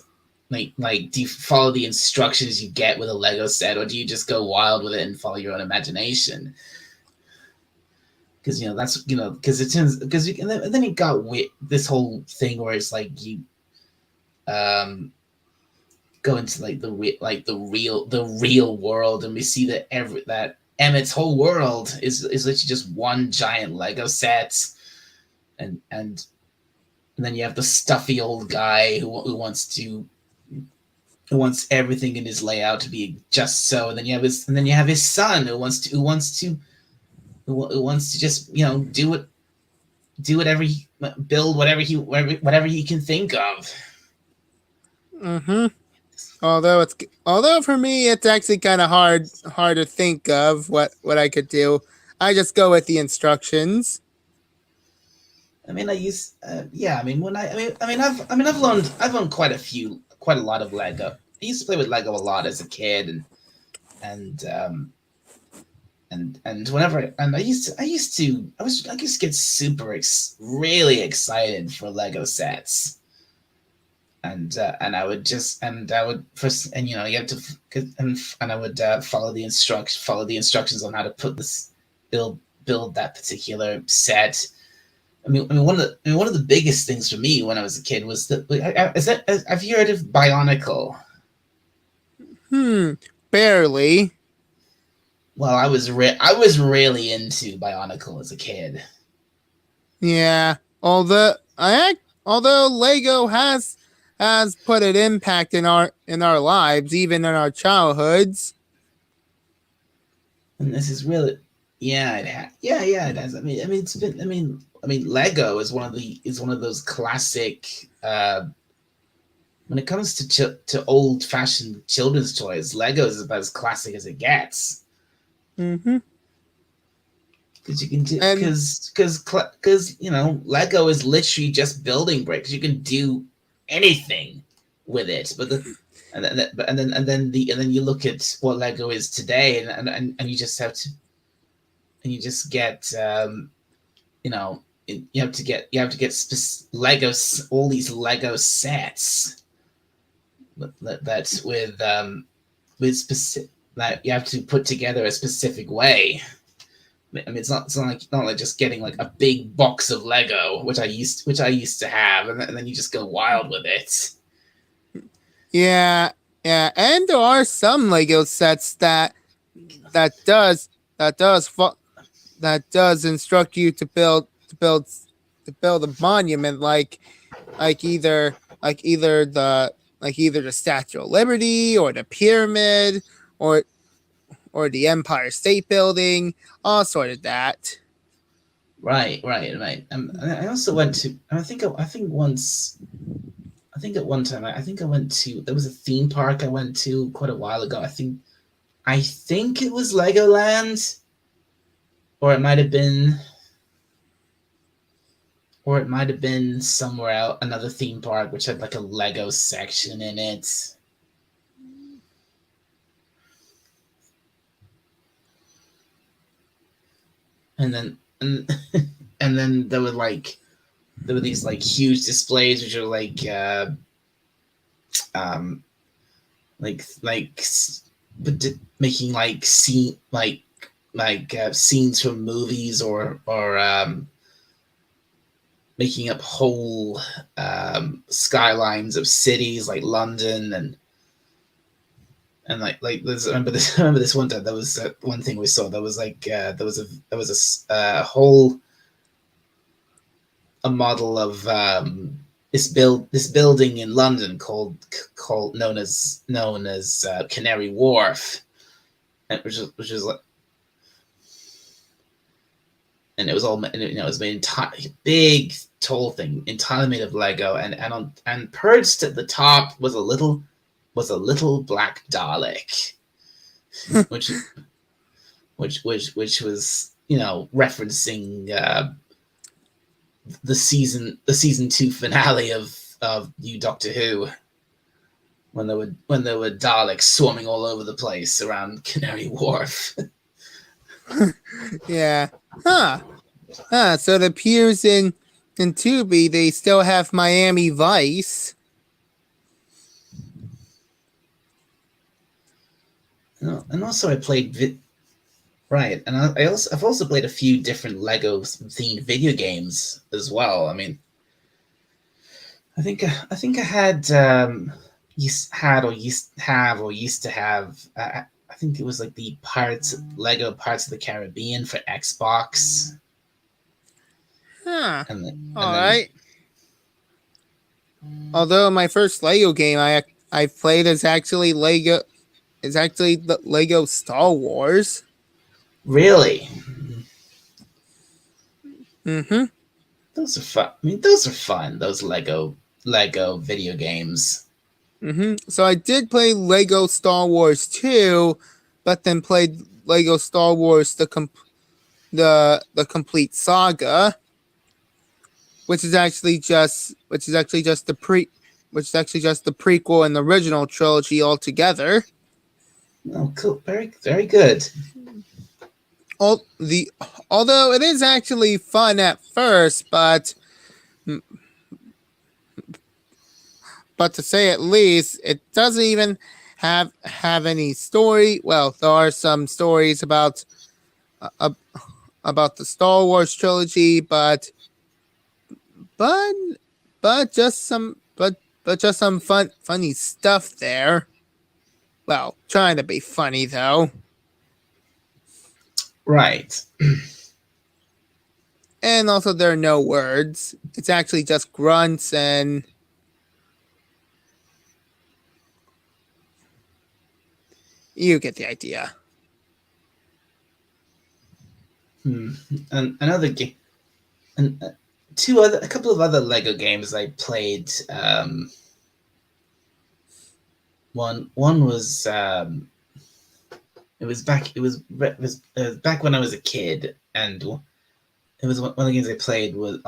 do you follow the instructions you get with a Lego set, or do you just go wild with it and follow your own imagination? Because and then it got this whole thing where it's like you go into the real world, and we see that Emmett's whole world is literally just one giant Lego set, and then you have the stuffy old guy who wants everything in his layout to be just so, and then you have his son who wants to just do whatever build whatever he can think of. Mm-hmm. Although for me it's actually kind of hard to think of what I could do. I just go with the instructions. I mean, yeah. I mean, I've owned quite a lot of Lego. I used to play with Lego a lot as a kid, and whenever and I used to get really excited for Lego sets, and I would first, and you have to, and I would follow the instructions on how to build that particular set. One of the biggest things for me when I was a kid was have you heard of Bionicle? Barely. Well, I was really into Bionicle as a kid. Yeah. Although Lego has put an impact in our lives, even in our childhoods. And this is really, yeah, it has. I mean, it's been. Lego is one of those classic. When it comes to old fashioned children's toys, Lego is about as classic as it gets. Mm-hmm. Because you can do because Lego is literally just building bricks. You can do anything with it, but then you look at what Lego is today, and you just have to, and you just get you have to get Legos, all these Lego sets that's with specific that you have to put together a specific way. I mean, it's not like just getting like a big box of Lego, which I used to have, and then you just go wild with it. Yeah, and there are some Lego sets that that does that does that does instruct you to build a monument like either the Statue of Liberty or the pyramid or the Empire State Building, all sort of that. Right. I also went to. I think once. I think at one time. I think I went to. There was a theme park I went to quite a while ago. I think it was Legoland, or it might have been. Or it might have been somewhere else, another theme park which had like a Lego section in it. And then and then there were these like huge displays which are um like making like scenes from movies or making up whole skylines of cities like London and I remember this one time. There was one thing we saw. There was a whole a model of this building in London called known as Canary Wharf, which is like, and it was all it was made entirely big tall thing entirely made of Lego, and perched at the top was a little black Dalek, which was referencing the season 2 finale of New Doctor Who, when there were Daleks swarming all over the place around Canary Wharf. Yeah. So it appears in Tubi they still have Miami Vice. And also I played right, and I've also played a few different Lego themed video games as well. I mean, I think I had used to have. I think it was like the Lego Pirates of the Caribbean for Xbox. All right. Although my first Lego game I played is actually the Lego Star Wars. Really? Mm-hmm. Those are fun. I mean, those are fun. Those Lego video games. Mm-hmm. So I did play Lego Star Wars 2, but then played Lego Star Wars the complete saga, which is actually just the prequel and the original trilogy altogether. Oh, cool! Very very good. Although it is actually fun at first, but to say at least, it doesn't even have any story. Well, there are some stories about the Star Wars trilogy, but just some funny stuff there. Well, trying to be funny though. Right. And also there are no words. It's actually just grunts and you get the idea. And another game, and a couple of other Lego games I played. One was it was back when I was a kid, and it was one of the games I played was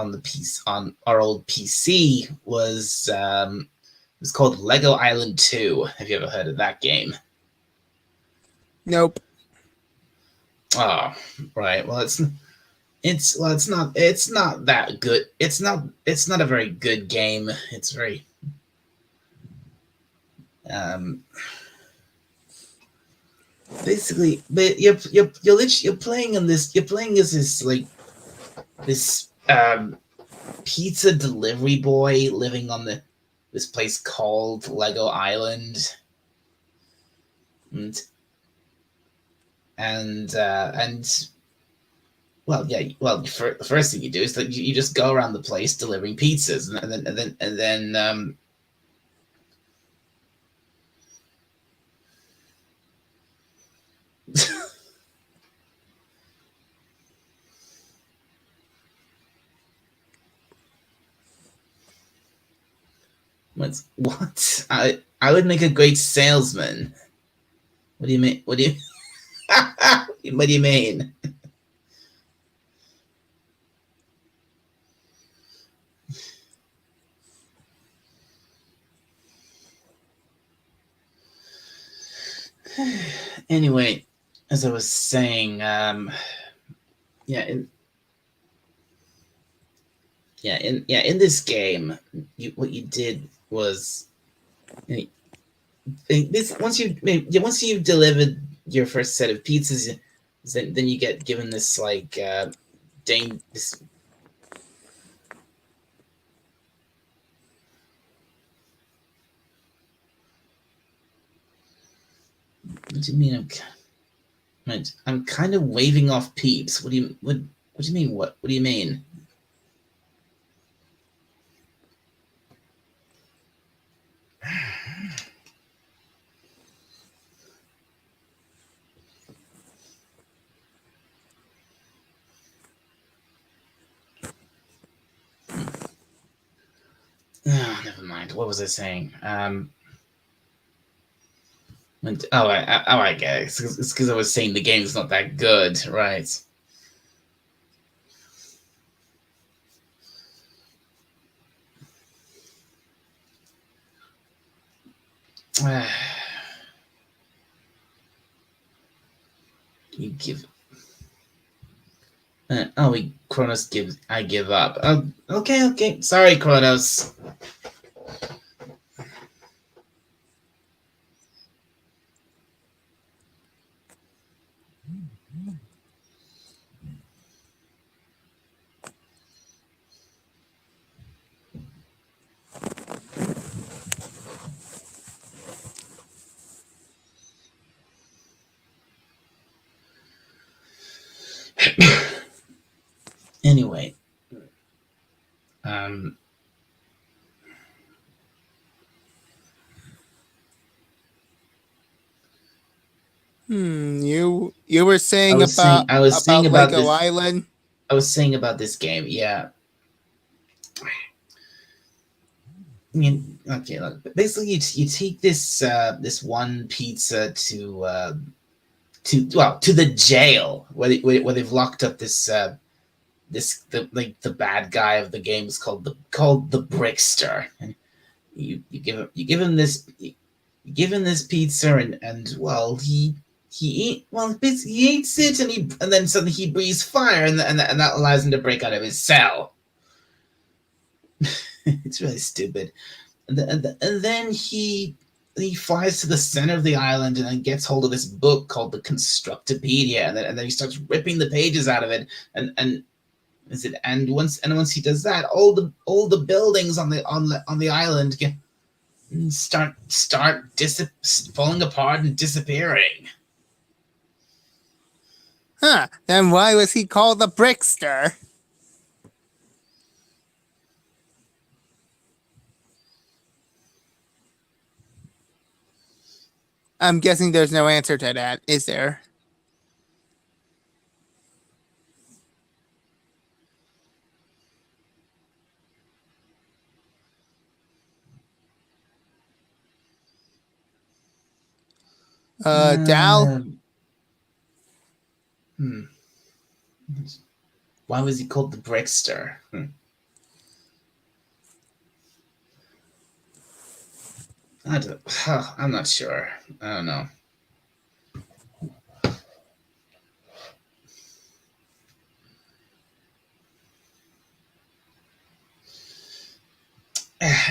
on our old PC was it was called Lego Island 2. Have you ever heard of that game? Nope. Oh, right. Well, it's not that good. It's not a very good game. It's very basically, but you're playing as this like this pizza delivery boy living on this place called Lego Island, and and well, yeah. Well, the first thing you do is that you just go around the place delivering pizzas, and then what? I would make a great salesman. What do you mean? What do you what do you mean? Anyway, as I was saying, yeah, in this game, what you did was this once you've delivered your first set of pizzas, then you get given this like this. What do you mean? I'm kind of waving off peeps. What do you mean? What do you mean? Oh, never mind. What was I saying? I get it. It's because I was saying the game's not that good, right? You give. Kronos gives. I give up. Oh, okay. Sorry, Kronos. Anyway, You were saying I was saying about Lego this. Island. I was saying about this game. Yeah. I mean, okay. Look, basically, you take this one pizza to the jail where they've locked up the bad guy of the game is called the Brickster, and you give him this pizza, and well he eats it, and then suddenly he breathes fire, and that allows him to break out of his cell. It's really stupid. And then he flies to the center of the island and then gets hold of this book called the Constructopedia, and then he starts ripping the pages out of it, and once he does that, all the buildings on the island start falling apart and disappearing. Huh? Then why was he called the Brickster? I'm guessing there's no answer to that, is there? Dal? Why was he called the Brickster? I'm not sure. I don't know.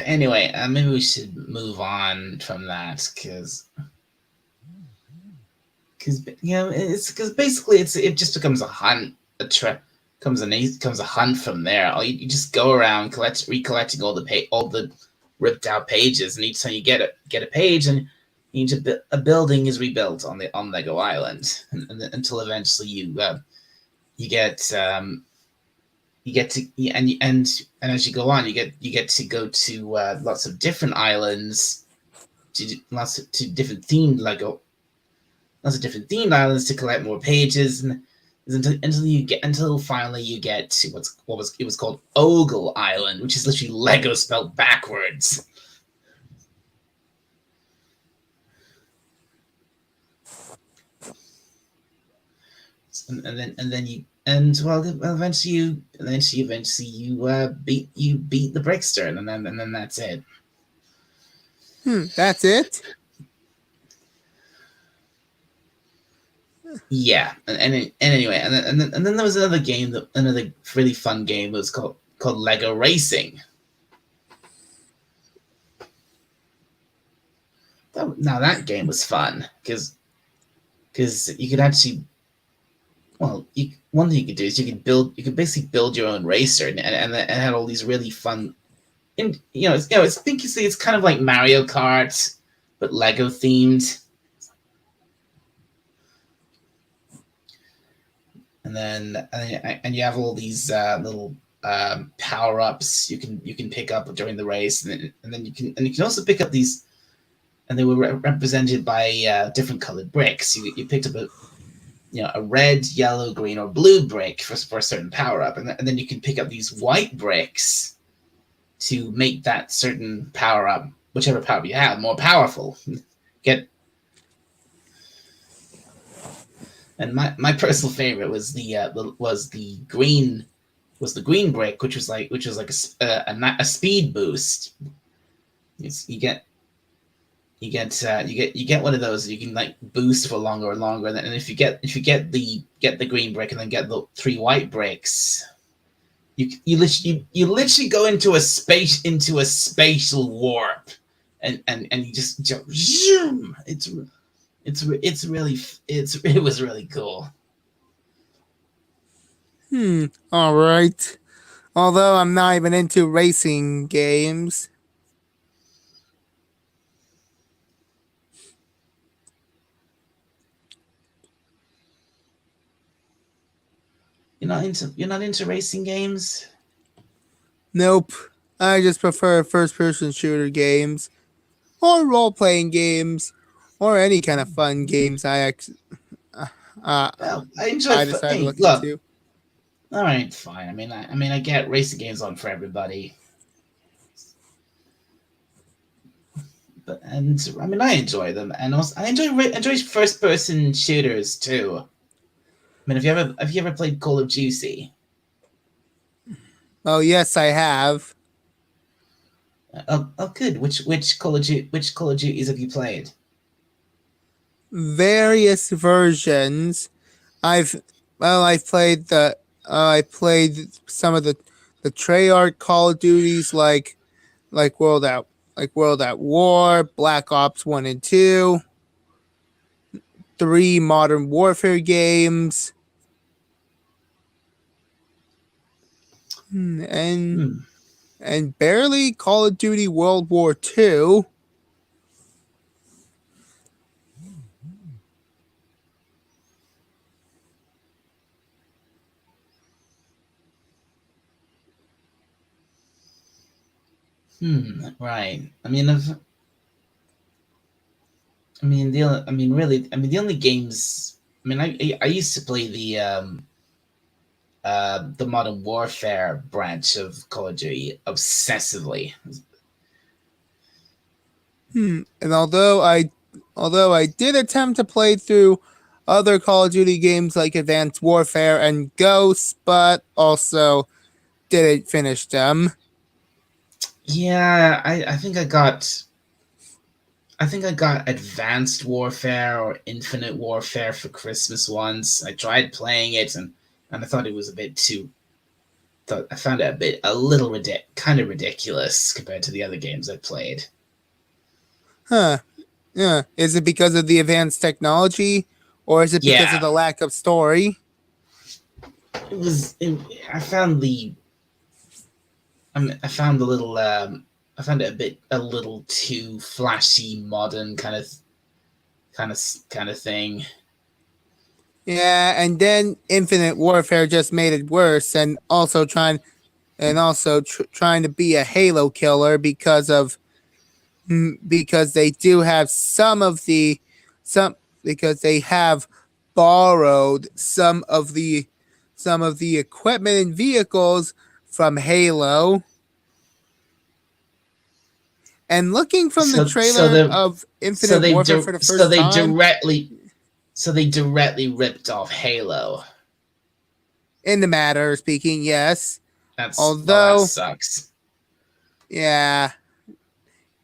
Anyway, maybe we should move on from that because it's because basically it just becomes a hunt, comes a hunt from there. You just go around recollecting all the ripped out pages, and each time you get a page, and a building is rebuilt on Lego Island, until eventually you get you get to and as you go on, you get to go to lots of different islands, to different themed Lego, lots of different themed islands to collect more pages, and until finally you get to it was called Ogle Island, which is literally Lego spelled backwards. And then you and well eventually you beat the Brickster, and then that's it. That's it. Yeah, and anyway, and then there was another really fun game that was called Lego Racing. Now that game was fun because you could actually, one thing you could do is you could basically build your own racer, and had all these really fun, and it's kind of like Mario Kart, but Lego themed. And you have all these little power ups you can pick up during the race, and then you can also pick up these, and they were represented by different colored bricks. You picked up a red, yellow, green, or blue brick for a certain power up, and then you can pick up these white bricks to make that certain power up, whichever power up you have, more powerful. And my personal favorite was the green brick, which was like a speed boost. You get one of those, you can like boost for longer and longer, and if you get the green brick and then get the 3 white bricks, you literally go into a spatial warp, and you just jump. Zoom. It was really cool. All right. Although I'm not even into racing games. You're not into racing games? Nope. I just prefer first-person shooter games, or role-playing games, or any kind of fun games. Well, I enjoy. I decided to Hey, look look. into. All right, fine. I get racing games on for everybody, but I enjoy them, and also I enjoy first-person shooters too. Have you ever played Call of Duty? Oh yes, I have. Oh, good. Which Call of Duties have you played? Various versions. I've played I played some of the Treyarch Call of Duties like World at War, Black Ops 1 and 2, 3 Modern Warfare games, and barely Call of Duty World War 2. Right. The only games. I used to play the Modern Warfare branch of Call of Duty obsessively. And although I did attempt to play through other Call of Duty games like Advanced Warfare and Ghosts, but also didn't finish them. Yeah, I think I got Advanced Warfare or Infinite Warfare for Christmas once. I tried playing it, and I thought it was a bit too. I found it kind of ridiculous compared to the other games I played. Huh. Yeah. Is it because of the advanced technology, or is it because of the lack of story? I found I found it a little too flashy, modern kind of kind of thing. Yeah, and then Infinite Warfare just made it worse, and also trying to be a Halo killer because they do have some because they have borrowed some of the equipment and vehicles from Halo. And looking from the So trailer the of Infinite Warfare for the so first they time, directly ripped off Halo. in the matter of speaking, yes. That Although, sucks. yeah,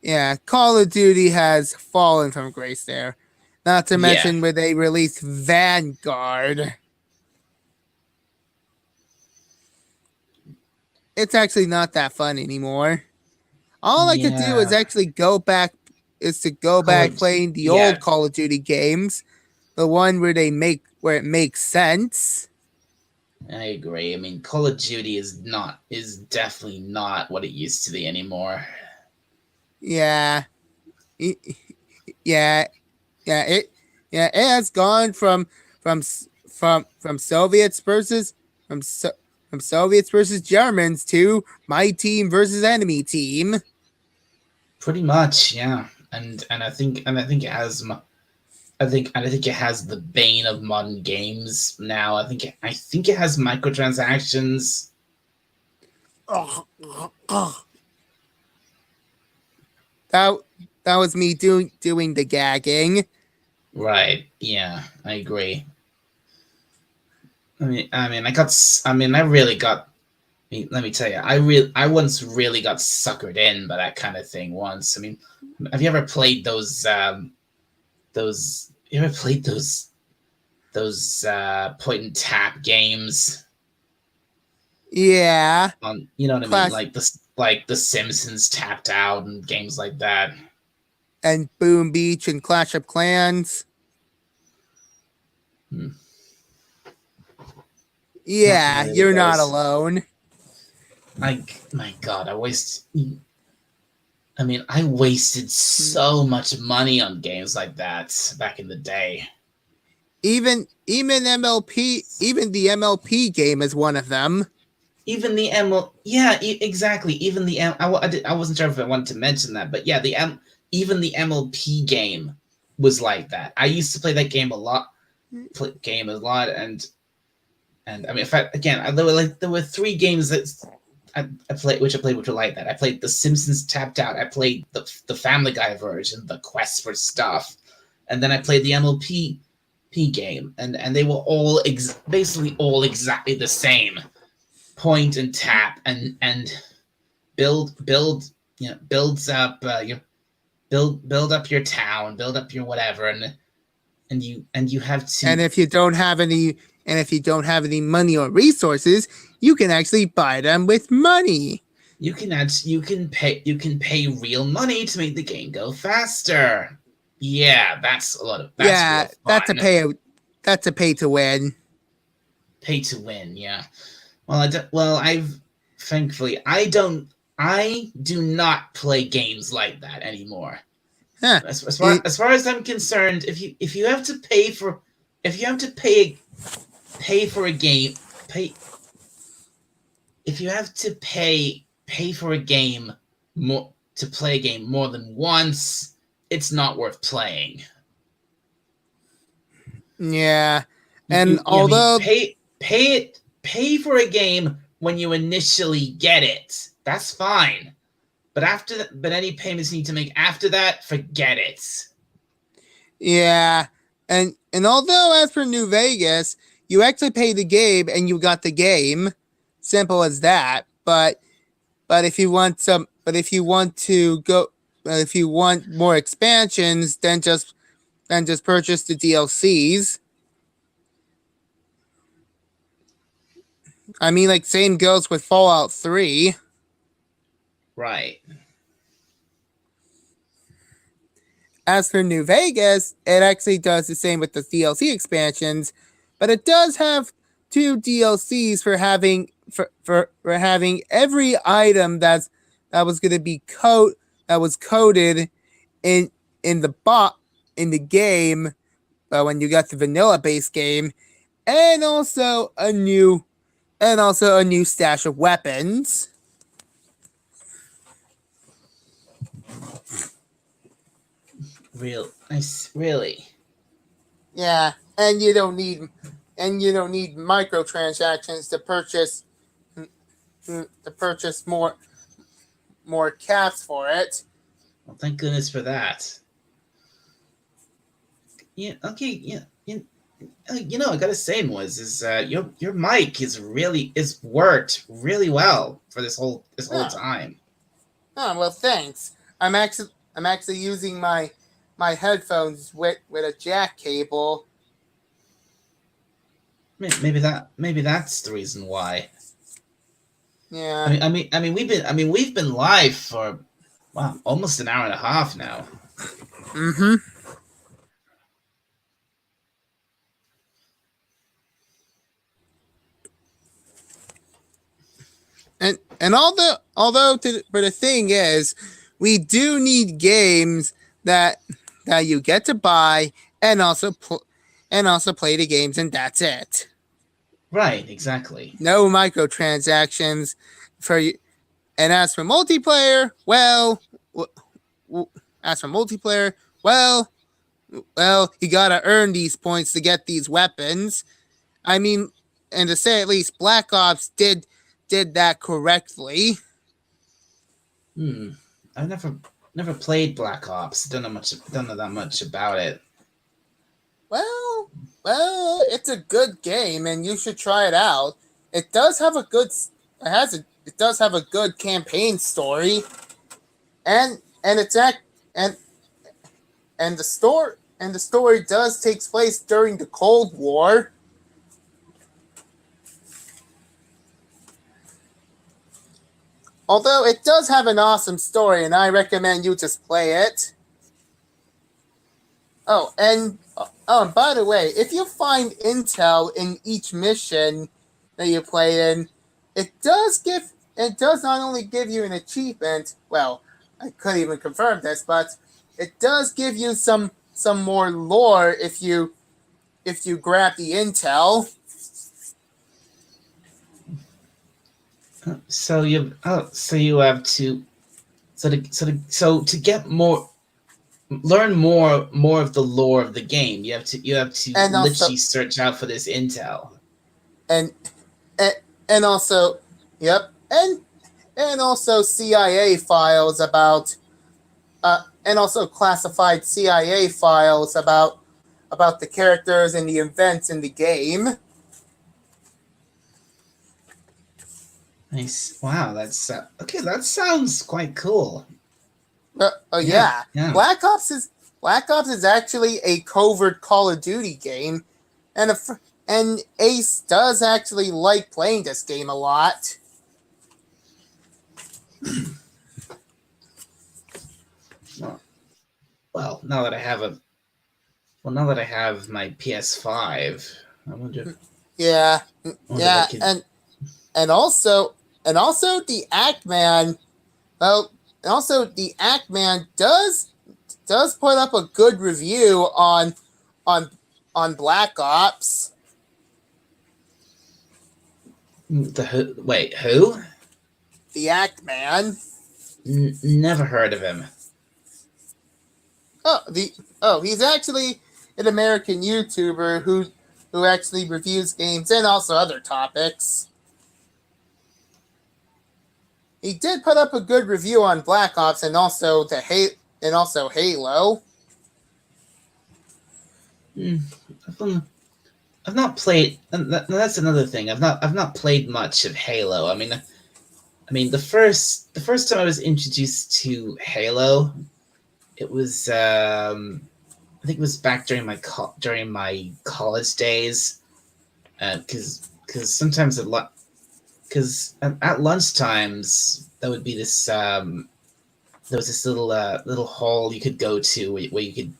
yeah, Call of Duty has fallen from grace there. Not to Yeah. mention where they released Vanguard. It's actually not that fun anymore. All I could do is Yeah. actually go Call back of playing the yeah. old Call of Duty games, the one where it makes sense. I agree. I mean, Call of Duty is definitely not what it used to be anymore. Yeah, yeah, yeah. It has gone from from Soviets versus from so, from Soviets versus Germans to my team versus enemy team. Pretty much, yeah. I think it has I think it has the bane of modern games now. I think it has microtransactions. That that was me doing the gagging. Right. Yeah, I agree. I really got. Let me tell you, I once really got suckered in by that kind of thing once. I mean, have you ever played those? You ever played those point and tap games? Yeah, On you know what I mean, Clash like the Simpsons Tapped Out and games like that. and Boom Beach and Clash of Clans. Hmm. Not Yeah, familiar with you're not those. alone. Like my God, I wasted so much money on games like that back in the day. Even even the MLP game is one of them. Even the ML, yeah, exactly. Even the M, I wasn't sure if I wanted to mention that, but yeah, even the MLP game was like that. I used to play that game a lot, and I mean, if I again, there were three games that I played, which were like that. I played The Simpsons Tapped Out. I played the Family Guy version, The Quest for Stuff, and then I played the MLP game, and they were all basically all exactly the same. Point and tap and build builds up build up your town, build up your whatever, and you have to. And if you don't have any money or resources, you can actually buy them with money. You can pay real money to make the game go faster. Yeah, that's real Yeah, fun. that's a pay to win. Pay to win, yeah. I've thankfully I do not play games like that anymore. Huh. As far as I'm concerned, if you have to pay for if you have to pay for a game pay if you have to pay for a game more to play a game more than once, it's not worth playing. Yeah. And I mean, although pay for a game when you initially get it. That's fine. But any payments you need to make after that, forget it. yeah, and although as for New Vegas, you actually paid the game and you got the game. Simple as that. But if you want to go if you want more expansions, then just purchase the DLCs. I mean, like, same goes with Fallout 3. Right. As for New Vegas, it actually does the same with the DLC expansions, but it does have two DLCs for having every item that was going to be that was coded in in the bot in the game when you got the vanilla base game, and also a new stash of weapons. Really. Yeah, and you don't need microtransactions to purchase more caps for it. Well, thank goodness for that. Yeah. Okay. Yeah. I gotta say, Moise, is your mic is worked really well for this whole time. Oh well, thanks. I'm actually using my headphones with a jack cable. Maybe that's the reason why. Yeah. We've been live for almost an hour and a half now. Mm-hmm. And but the thing is, we do need games that you get to buy and also play the games, and that's it. Right, exactly. No microtransactions for you. And as for multiplayer, well, you gotta earn these points to get these weapons. I mean, and to say at least, Black Ops did that correctly. I've never played Black Ops. Don't know that much about it. Well, it's a good game, and you should try it out. It does have a good campaign story, and the story does takes place during the Cold War. Although it does have an awesome story, and I recommend you just play it. And by the way, if you find intel in each mission that you play in, it does not only give you an achievement. Well, I couldn't even confirm this, but it does give you some more lore if you grab the intel. So you have to to get more, learn more of the lore of the game. You have to and literally also, search out for this intel. And also, yep, and also CIA files about and also classified CIA files about the characters and the events in the game. Nice. Wow, that's okay. That sounds quite cool. Yeah. Black Ops is actually a covert Call of Duty game, and Ace does actually like playing this game a lot. Well, now that I have my PS5, I wonder. Yeah, and also the Act-Man. Well, and also the Act-Man does put up a good review on Black Ops. Wait, who? The Act-Man. Never heard of him. He's actually an American YouTuber who actually reviews games and also other topics. He did put up a good review on Black Ops and also Halo. I've not played. That's another thing. I've not played much of Halo. I mean, the first time I was introduced to Halo, it was I think it was back during my college days, because sometimes at lunchtimes there would be this there was this little hall you could go to where you could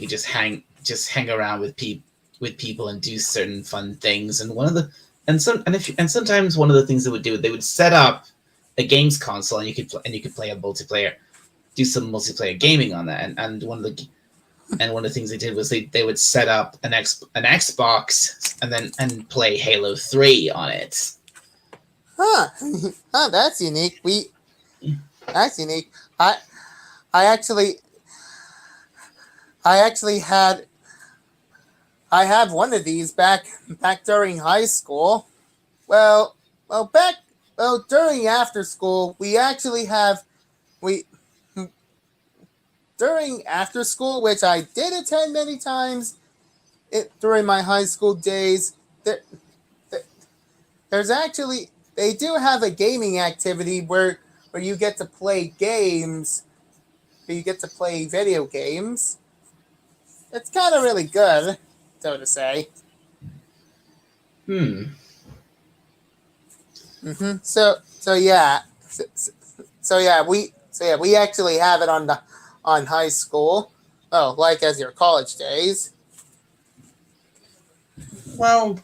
just hang around with people and do certain fun things. And sometimes one of the things they would set up a games console, and you could play a multiplayer, do some multiplayer gaming on that. And one of and one of the things they did was they would set up an Xbox and play Halo 3 on it. Huh. Huh, that's unique. That's unique. I I actually I actually had I have one of these back during high school. Well, during after school, we actually have we during after school, which I did attend many times during my high school days. There, there's actually they do have a gaming activity where you get to play games, where you get to play video games. It's kind of really good, so to say. So yeah, we actually have it on high school. Oh, like as your college days. Well,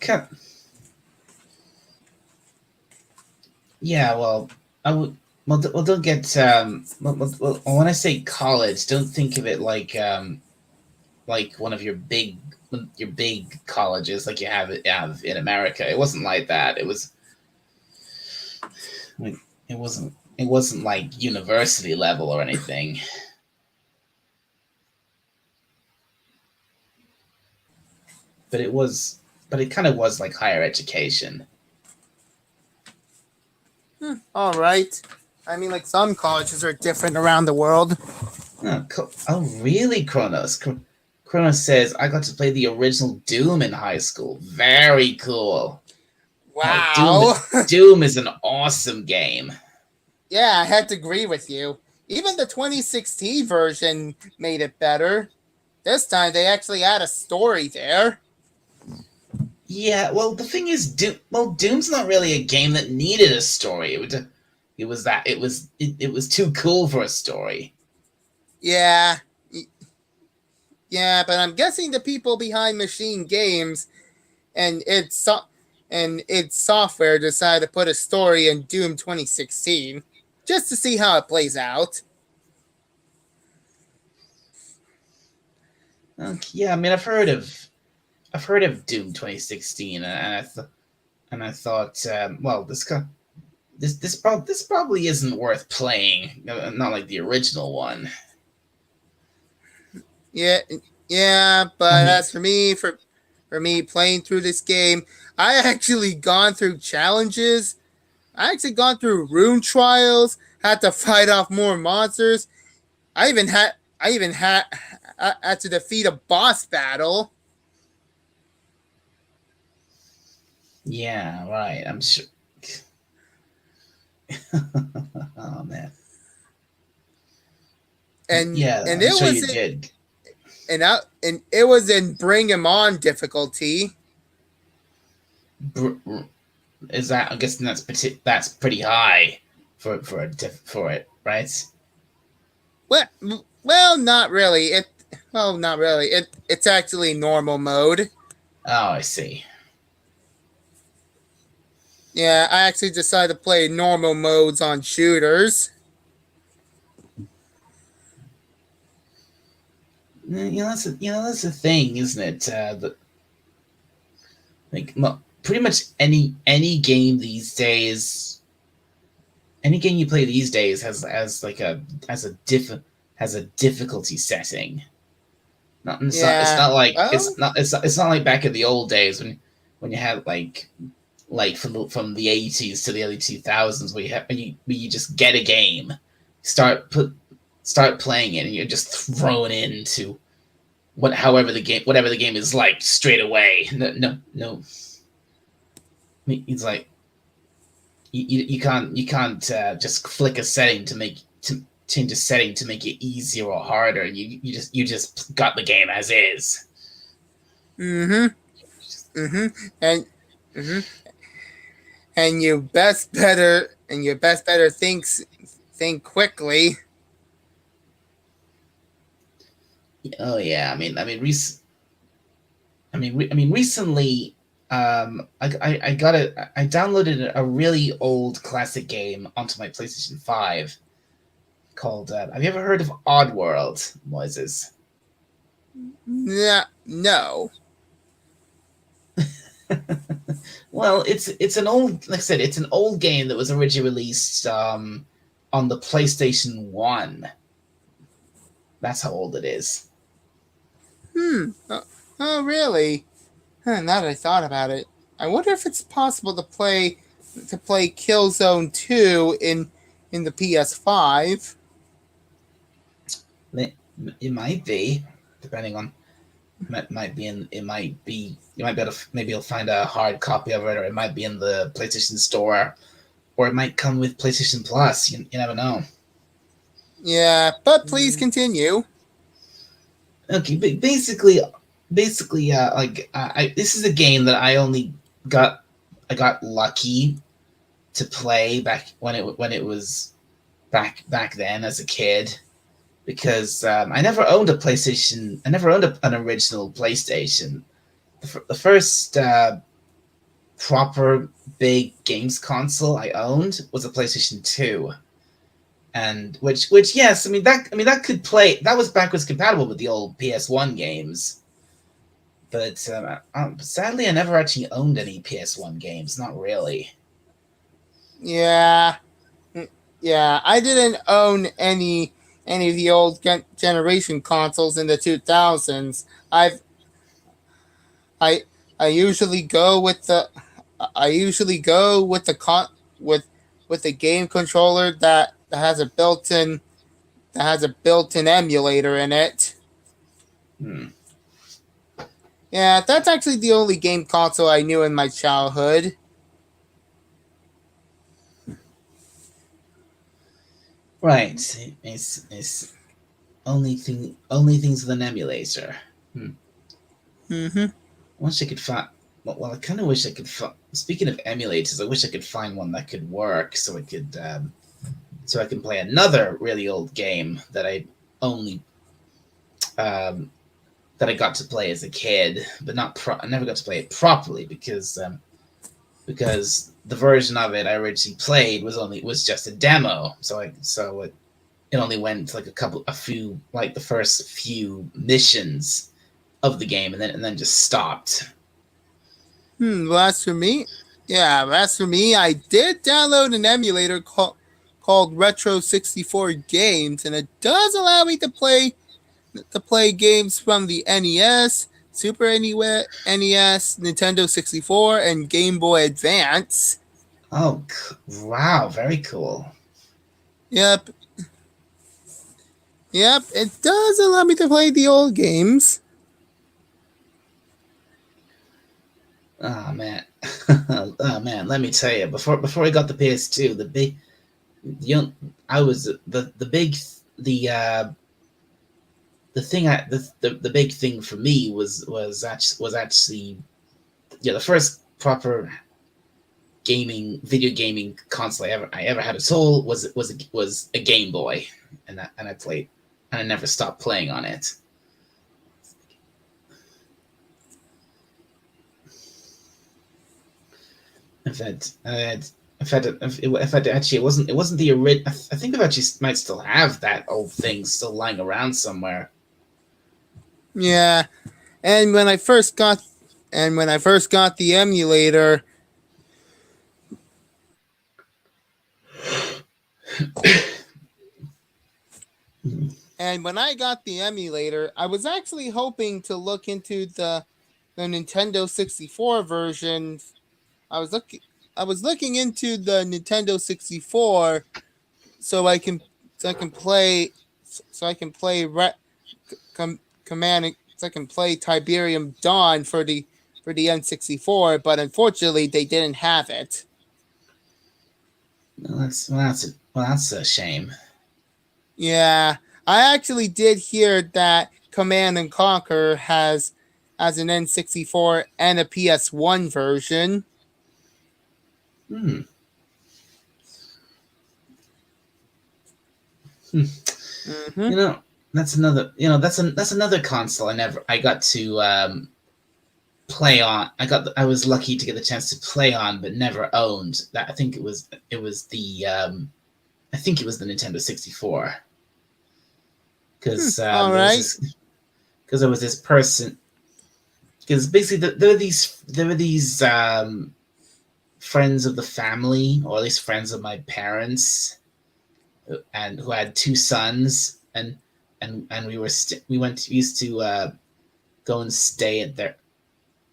yeah. Well, I would. Well, don't get. When I say college, don't think of it like one of your big colleges like you have in America. It wasn't like that. It was like it wasn't like university level or anything. But it kind of was like higher education. All right. I mean, like some colleges are different around the world. Oh, really, Kronos? Kronos says, I got to play the original Doom in high school. Very cool. Oh, Wow. Doom is an awesome game. Yeah, I had to agree with you. Even the 2016 version made it better. This time they actually had a story there. Yeah, well, the thing is, Doom's not really a game that needed a story. It was too cool for a story. Yeah. Yeah, but I'm guessing the people behind Machine Games and its software decided to put a story in Doom 2016 just to see how it plays out. Yeah, I mean, I've heard of Doom 2016, and I thought, well, this probably isn't worth playing. Not like the original one. Yeah, but as for me playing through this game, I actually gone through challenges. I actually gone through rune trials, had to fight off more monsters. I even had to defeat a boss battle. Yeah, right. I'm sure. Oh man. And Yeah, and I'm it sure was you did. and it was in Bring 'Em On difficulty. Is that? I'm guessing that's pretty high for it, right? Well, not really. Not really. It's actually normal mode. Oh, I see. Yeah, I actually decided to play normal modes on shooters. That's the thing, isn't it? Like pretty much any game these days, any game you play these days has a difficulty setting. It's not like it's not like back in the old days when you had like from the 80s to the early 2000s where you just get a game, start playing it, and you're just thrown into whatever the game is like straight away. No. It's like you can't just flick a setting to change a setting to make it easier or harder. You just got the game as is. And mm-hmm. And you best better think quickly. Oh yeah, recently, I downloaded a really old classic game onto my PlayStation 5 called. Have you ever heard of Oddworld, Moises? No. Well, it's an old, like I said, it's an old game that was originally released on the PlayStation 1. That's how old it is. Oh, oh really? Huh, now that I thought about it, I wonder if it's possible to play Killzone 2 in the PS5. It might be, depending on might be in it might be you might be able to maybe you'll find a hard copy of it, or it might be in the PlayStation Store, or it might come with PlayStation Plus. You never know. Yeah, but please continue. Okay, but basically, like this is a game that got I got lucky to play back when it was back then as a kid, because I never owned a PlayStation. I never owned an original PlayStation. The first proper big games console I owned was a PlayStation 2. And which yes, that could play, that was backwards compatible with the old PS1 games. But sadly I never actually owned any PS1 games, not really. Yeah, yeah. I didn't own any of the old generation consoles in the 2000s. I I usually go with the I usually go with the with the game controller that has a built-in emulator in it. Hmm. Yeah, that's actually the only game console I knew in my childhood. Right. It's only things with an emulator. Hmm. Mm-hmm. I wish I could find. Well, I kind of wish I could. Speaking of emulators, I wish I could find one that could work, so I can play another really old game that only um, I got to play as a kid, but I never got to play it properly because the version of it I originally played was just a demo, it only went like a few, like the first few missions of the game, and then just stopped. Well, as for me, yeah, as for me, I did download an emulator called Retro 64 Games, and it does allow me to play games from the NES, Super NES, Nintendo 64, and Game Boy Advance. Oh, wow, very cool. Yep, yep, it does allow me to play the old games. Oh man, oh man. Let me tell you, before I got the PS2, the I was the big the thing I the big thing for me was actually, yeah, the first proper video gaming console I ever had at all was a Game Boy, and I played, and I never stopped playing on it. In fact, actually, it wasn't the original. I think I actually might still have that old thing still lying around somewhere. Yeah, and when I first got the emulator, and when I got the emulator, I was actually hoping to look into the Nintendo 64 version. I was looking I was looking into the Nintendo 64 so I can play so I can play command so I can play Tiberium Dawn for the N64, but unfortunately they didn't have it. Well, that's a shame. Yeah, I actually did hear that Command and Conquer has an N64 and a PS1 version. Hmm. Hmm. Mm-hmm. You know, that's another. That's another console I got to play on. I was lucky to get the chance to play on, but never owned. That I think it was the I think it was the Nintendo 64, because All there was right. this because there was this person. Because basically, there were these friends of the family, or at least friends of my parents, and who had two sons, and we used to go and stay at their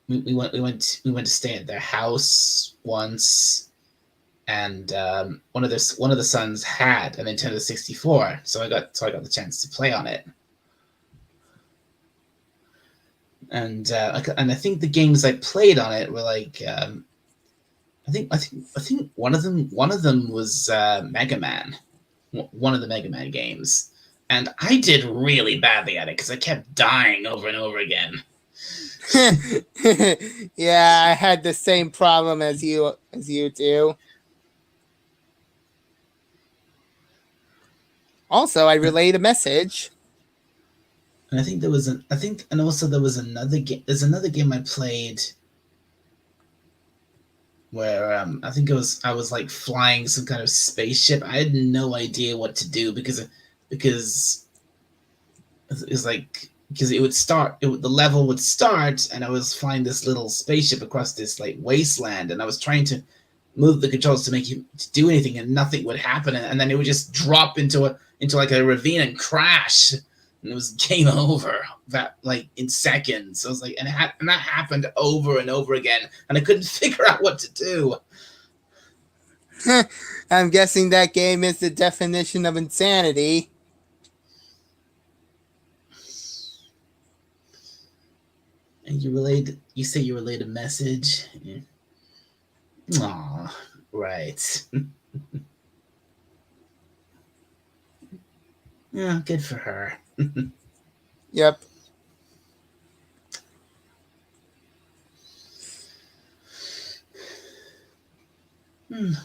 we went to stay at their house once, and one of the sons had a Nintendo 64, so I got the chance to play on it. And I think the games I played on it were like I think one of them was Mega Man, one of the Mega Man games, and I did really badly at it because I kept dying over and over again. Yeah, I had the same problem as you do. Also, I relayed a message. And I think there was and also there was another game. There's another game I played where I think I was like flying some kind of spaceship. I had no idea what to do because it was like because it would start the level would start and I was flying this little spaceship across this like wasteland, and I was trying to move the controls to make it to do anything, and nothing would happen, and then it would just drop into like a ravine and crash, and it was game over that like in seconds. I was like, and that happened over and over again, and I couldn't figure out what to do. I'm guessing that game is the definition of insanity. And you say you relayed a message. Yeah. Aw, right. Yeah, good for her. Yep.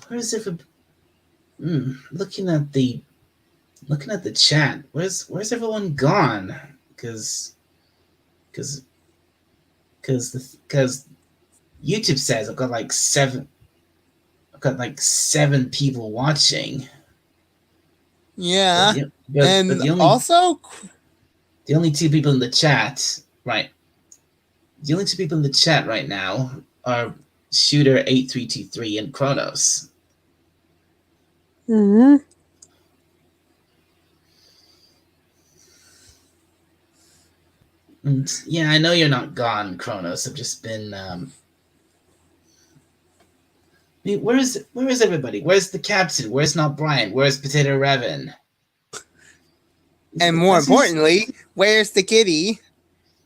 Where's looking at the chat? Where's everyone gone? Because YouTube says I've got like seven people watching. Yeah. But also the only two people in the chat, right? The only two people in the chat right now are Shooter8323 and Kronos. Mm-hmm. And yeah, I know you're not gone, Kronos. I've just been where is everybody? Where's the captain? Where's not Brian? Where's Potato Revan? And more importantly, where's the kitty?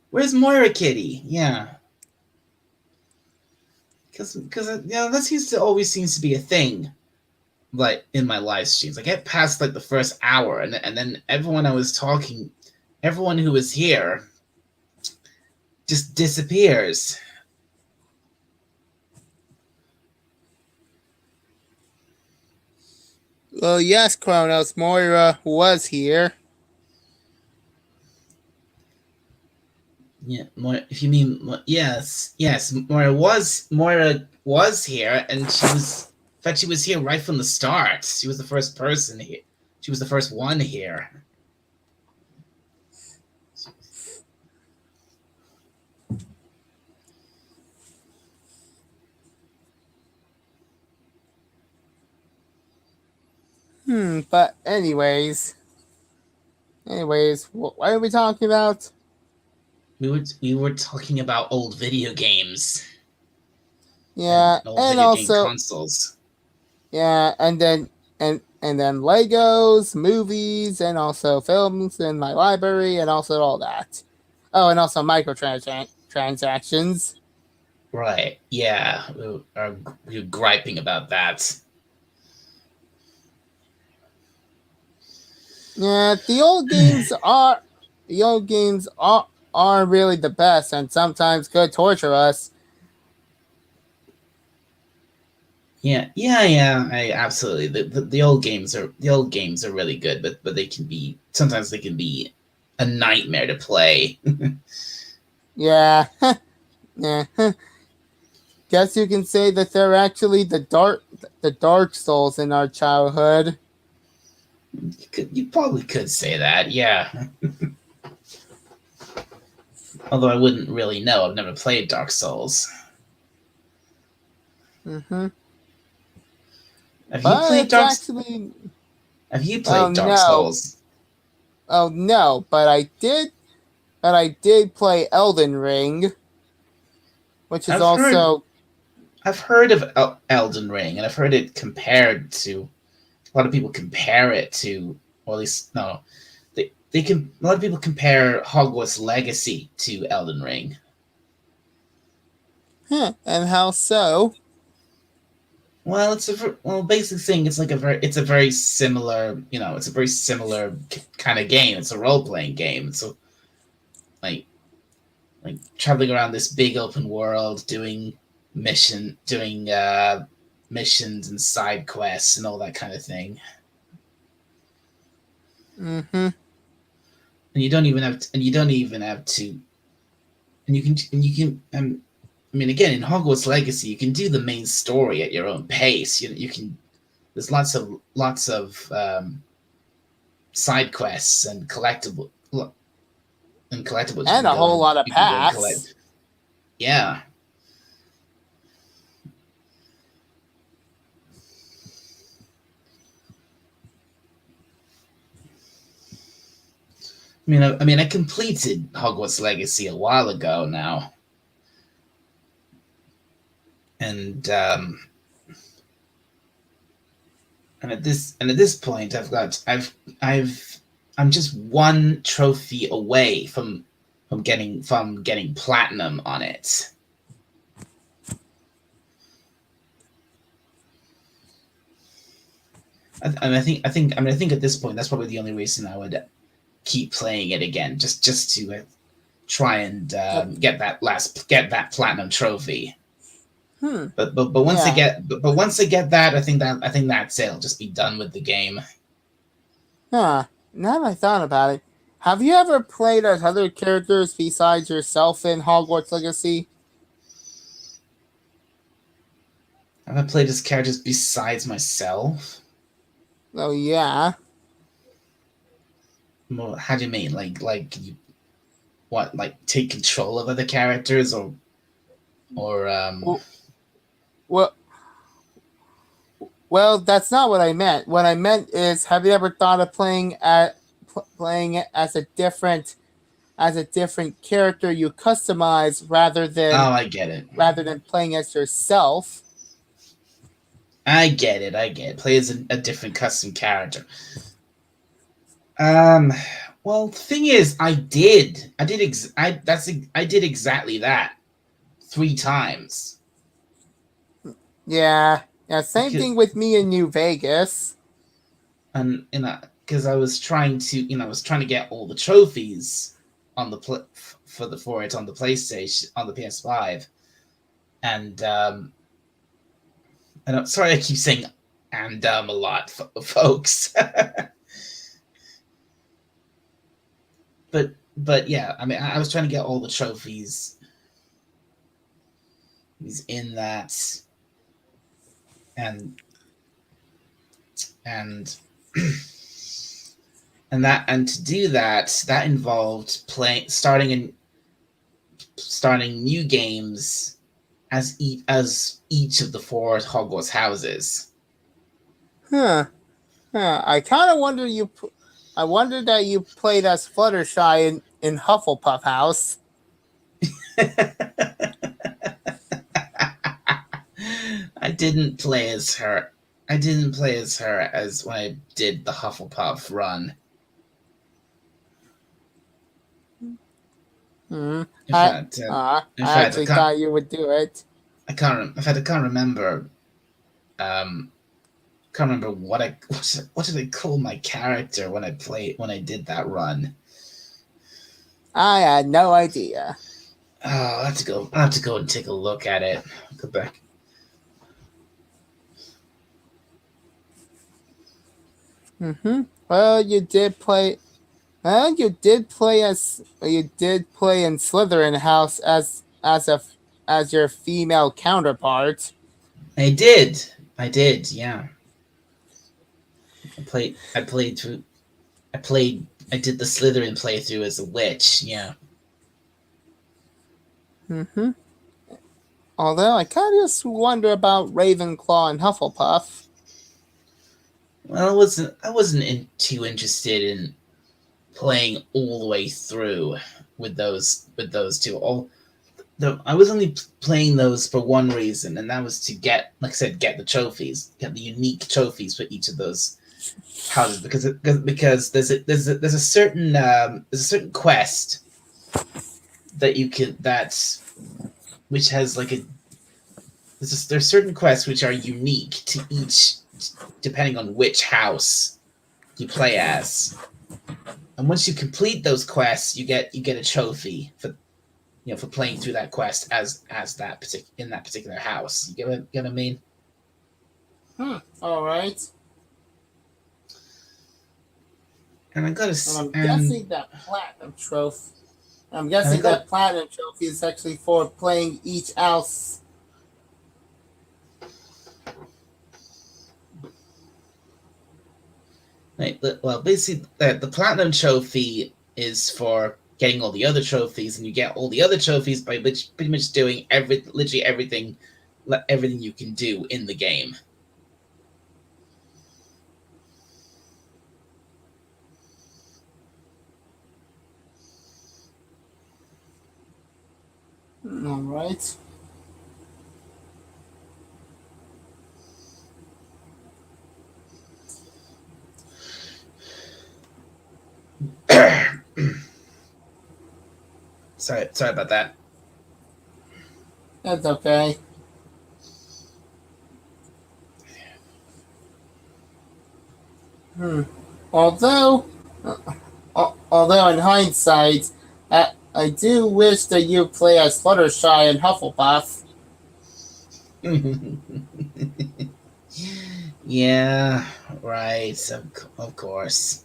Where's Moira Kitty? Yeah. Because that always seems to be a thing, like in my live streams. I get past like the first hour, and then everyone who was here, just disappears. Well, yes, Kronos, Moira was here. Yeah, if you mean yes, Moira was here, and she was here right from the start. She was the first person here. She was the first one here. But anyways, what are we talking about? We were talking about old video games. Yeah, and also game consoles. Yeah, and then Legos, movies, and also films in my library, and also all that. Oh, and also microtransactions. Right. Yeah, we were griping about that. Yeah, the old games are really the best, and sometimes could torture us. Yeah. I absolutely the old games are really good, but sometimes they can be a nightmare to play. Yeah, yeah. Guess you can say that they're actually the Dark Souls in our childhood. You probably could say that, yeah. Although I wouldn't really know. I've never played Dark Souls. Mm-hmm. Have you But played it's Dark? actually Have you oh played Dark no, Souls? oh no, but I did play Elden Ring, which is I've heard also I've heard of Elden Ring, and I've heard it compared to a lot of people compare it to, or at least no, they can. A lot of people compare Hogwarts Legacy to Elden Ring. and how so? Well, basic thing. It's a very similar, it's a very similar kind of game. It's a role playing game. So like traveling around this big open world, doing missions and side quests and all that kind of thing. Mm-hmm. And you don't even have to, and you can, I mean, again, in Hogwarts Legacy, you can do the main story at your own pace. You can. There's lots of side quests and collectibles And a whole lot of you can go and paths. collect. Yeah. I completed Hogwarts Legacy a while ago now, and at this point, I'm just one trophy away from getting platinum on it. I think at this point that's probably the only reason I would keep playing it again, just to try and get that platinum trophy. Hmm. But once Yeah. once I get that, I think that's it. I'll just be done with the game. Huh. Now that I thought about it, have you ever played as other characters besides yourself in Hogwarts Legacy? Have I played as characters besides myself? Oh yeah. Well, how do you mean? You, what? Like take control of other characters, or Well, well, well, that's not what I meant. What I meant is, have you ever thought of playing it as a different character you customize Oh, I get it. rather than playing as yourself? I get it. I get it. Play as a different custom character. Well, the thing is, I did exactly that 3 times. Yeah. Yeah. Same Because thing with me in New Vegas. and because I was trying to get all the trophies on the for it on the PlayStation on the PS5, and and I'm sorry I keep saying and a lot, folks. But yeah, I mean, I was trying to get all the trophies in that, and and and to do that, that involved playing starting new games as each of the 4 Hogwarts houses. Huh. Huh. I wonder that you played as Fluttershy in Hufflepuff House. I didn't play as her. I didn't play as her as when I did the Hufflepuff run. Hmm. In fact, in I fact, actually thought you would do it. I can't. In fact, I can't remember. Um, can't remember what did I call my character when I did that run. I had no idea. Oh, I have to go. I have to go and take a look at it. Go back. Mm-hmm. Well, you did play. Well, you did play in Slytherin House as your female counterpart. I did. I did. Yeah. I played. I played through. I played. I did the Slytherin playthrough as a witch. Yeah. Mm-hmm. Although I kind of just wonder about Ravenclaw and Hufflepuff. Well, I wasn't too interested in playing all the way through with those two. I was only playing those for one reason, and that was to get, like I said, get the trophies, get the unique trophies for each of those houses, because there's a certain quest that you can that which has like there's certain quests which are unique to each, depending on which house you play as. And once you complete those quests, you get a trophy for, for playing through that quest as in that particular house. You get what I mean? All right. And I gotta And I'm and guessing that platinum trophy. I'm and I guessing got that platinum trophy is actually for playing each house. Right, well, basically, the platinum trophy is for getting all the other trophies, and you get all the other trophies by pretty much doing literally everything you can do in the game. All right. Sorry about that. That's okay. Hmm. Although, although in hindsight, I do wish that you play as Fluttershy and Hufflepuff. Yeah, right. Of course,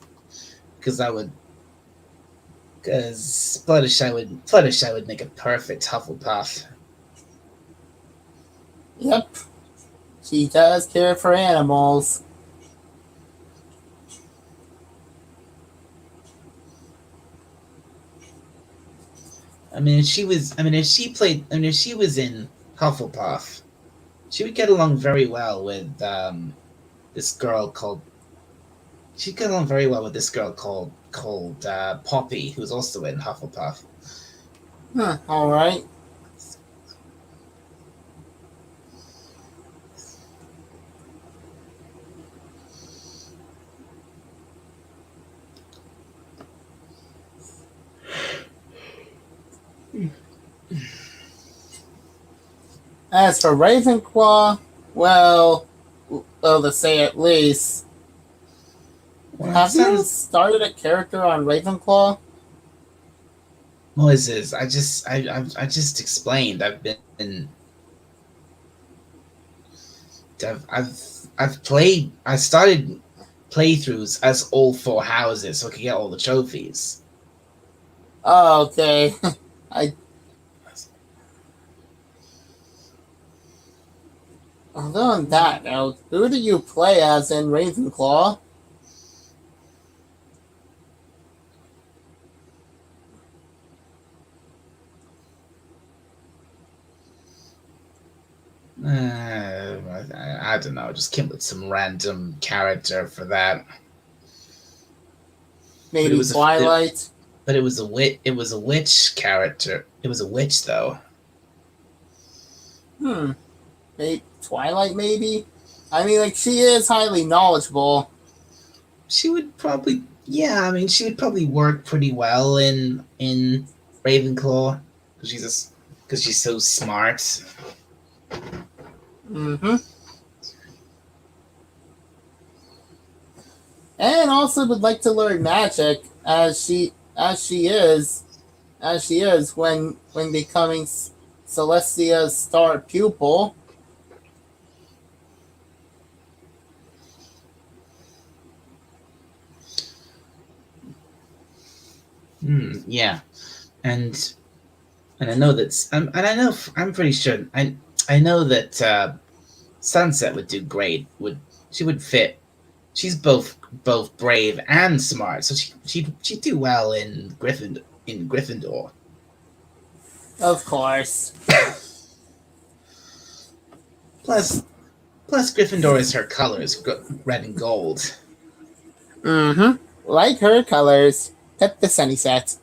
because I would, because Fluttershy would make a perfect Hufflepuff. Yep, she does care for animals. If she was in Hufflepuff, she would get along very well with this girl called. She'd get along very well with this girl called Poppy, who's also in Hufflepuff. All right. As for Ravenclaw, well, to say at least, Well, have you started a character on Ravenclaw? Moses, I just explained. I've played. I started playthroughs as all four houses, so I could get all the trophies. Oh, okay. I Although on that note, who do you play as in Ravenclaw? I don't know. Just came with some random character for that. Maybe Twilight? But it was a witch. It was a witch character. It was a witch though. Maybe Twilight, maybe? I mean, like, she is highly knowledgeable. She would probably, yeah. I mean, she would probably work pretty well in Ravenclaw because she's so smart. Mm-hmm. And also would like to learn magic as she is when becoming Celestia's star pupil. Yeah, and I know I'm pretty sure I know that Sunset would do great. She would fit? She's both brave and smart, so she'd do well in Gryffindor. Of course. Plus, plus Gryffindor is her colors, red and gold. Mm-hmm. Like her colors. Pet the sunny set.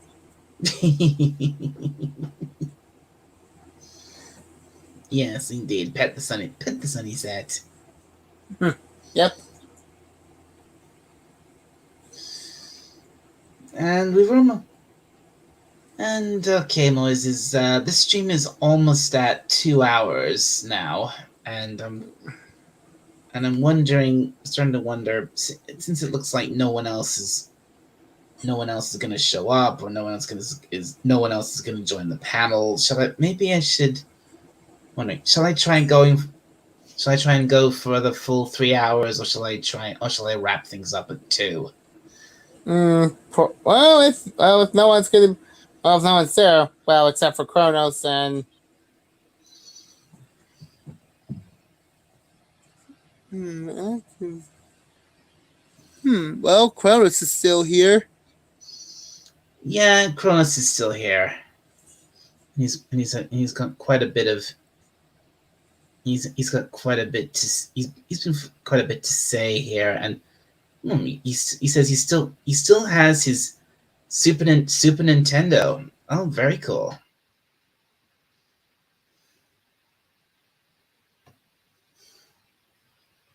Yes, indeed. Pet the sunny set. Yep. And we were. And okay, Moses. This stream is almost at 2 hours now, and I'm wondering, starting to wonder, since it looks like no one else is going to show up, or no one else is going to join the panel. Maybe I should. Wondering, shall I try and go for the full 3 hours, or shall I wrap things up at 2? If no one's gonna, well, if no one's there, well, except for Kronos and. Well, Kronos is still here. Yeah, Cronus is still here. He's got quite a bit of. He's got quite a bit to. He's been quite a bit to say here, and he says he still has his Super Nintendo. Oh, very cool.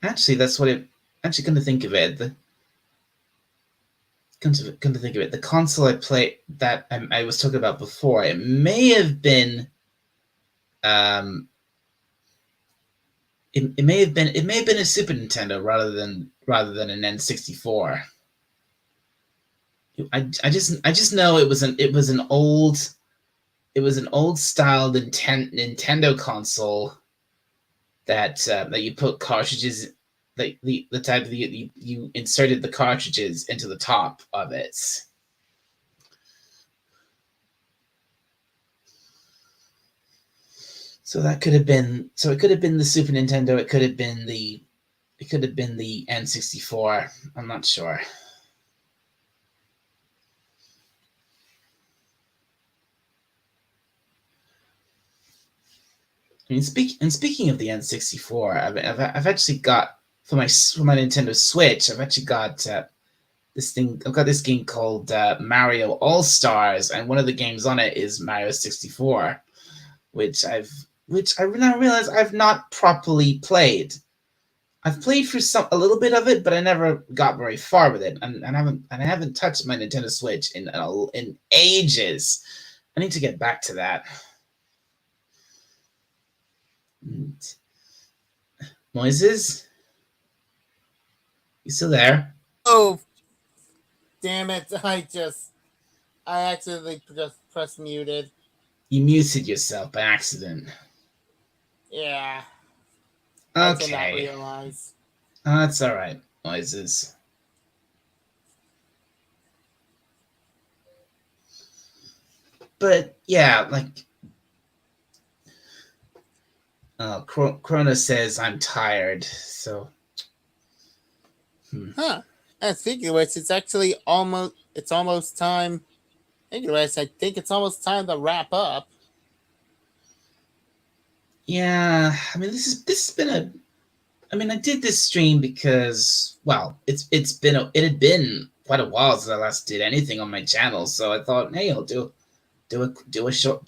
Actually, that's what it. Actually, come to think of it, the console I played that I was talking about before, it may have been, it may have been a Super Nintendo rather than an N64. I just know it was an old style Nintendo console that you put cartridges, the type that you inserted the cartridges into the top of it. So that could have been. So it could have been the Super Nintendo. It could have been the N64. I'm not sure. I mean, speaking of the N64, I've actually got for my Nintendo Switch. I've actually got this thing. I've got this game called Mario All Stars, and one of the games on it is Mario 64, which I now realize I've not properly played. I've played for a little bit of it, but I never got very far with it, and I haven't touched my Nintendo Switch in ages. I need to get back to that. Moises, you still there? Oh, damn it! I accidentally just pressed muted. You muted yourself by accident. Yeah. Okay. I did not realize. That's all right, Moises. But yeah, like, Krona says I'm tired, so. Huh. And speaking of which, it's almost time. Anyways, I think it's almost time to wrap up. Yeah, I mean, this has been a. I mean, I did this stream because, well, it had been quite a while since I last did anything on my channel, so I thought, hey, I'll do a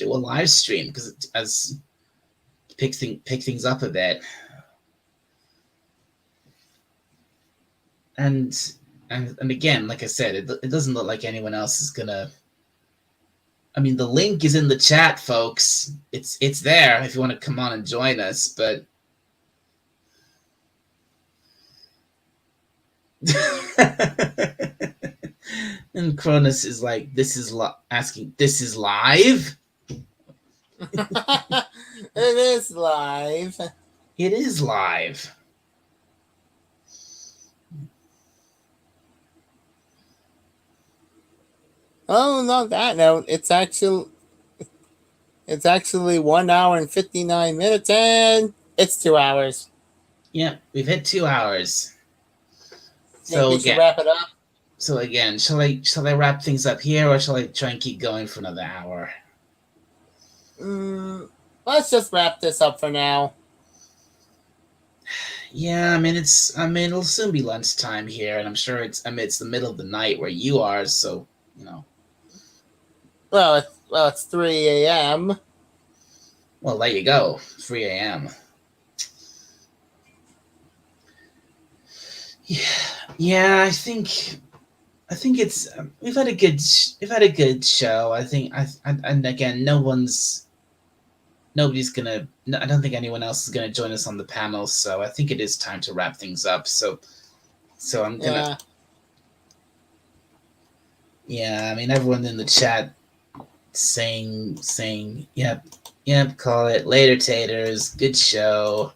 live stream because as pick things up a bit, and again, like I said, it doesn't look like anyone else is gonna. I mean, the link is in the chat, folks. It's there if you want to come on and join us, but. And Cronus is like, asking, this is live? It is live. It is live. Oh, on that note, it's actually 1 hour and 59 minutes, and it's 2 hours. Yeah, we've hit 2 hours. So we should wrap it up. So again, shall I wrap things up here, or shall I try and keep going for another hour? let's just wrap this up for now. Yeah, it'll soon be lunchtime here, and I'm sure it's the middle of the night where you are, so you know. It's 3 a.m. Well, there you go, 3 a.m. Yeah. I think it's we've had a good show. I think and again, nobody's gonna. No, I don't think anyone else is gonna join us on the panel. So I think it is time to wrap things up. So I'm gonna. Yeah, I mean everyone in the chat saying yep, call it later, taters. Good show.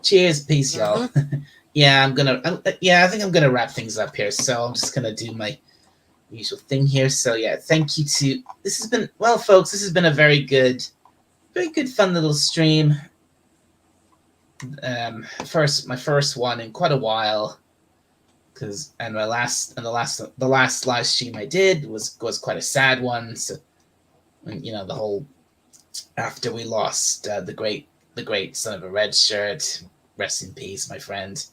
Cheers, peace, y'all. Yeah, I think I'm gonna wrap things up here. So I'm just gonna do my usual thing here. So yeah, thank you to. This has been folks. This has been a very good, fun little stream. My first one in quite a while. And the last live stream I did was quite a sad one. So, the whole after we lost the great son of a red shirt. Rest in peace, my friend.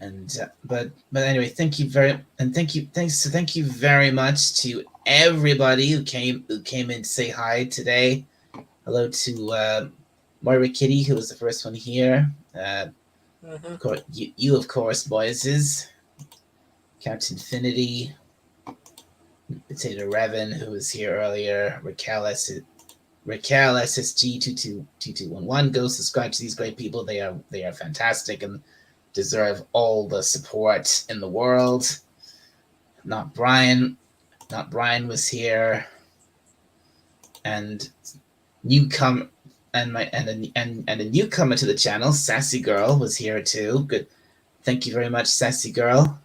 And but anyway, thank you very much to everybody who came in to say hi today. Hello to Moira Kitty, who was the first one here. Of course, you of course, boys, Captain Infinity, Potato Revan, who was here earlier, Raquel SSG 2211. Go subscribe to these great people. They are fantastic and deserve all the support in the world. Not Brian was here, and newcomer and a newcomer to the channel, Sassy Girl, was here too. Good, thank you very much, Sassy Girl.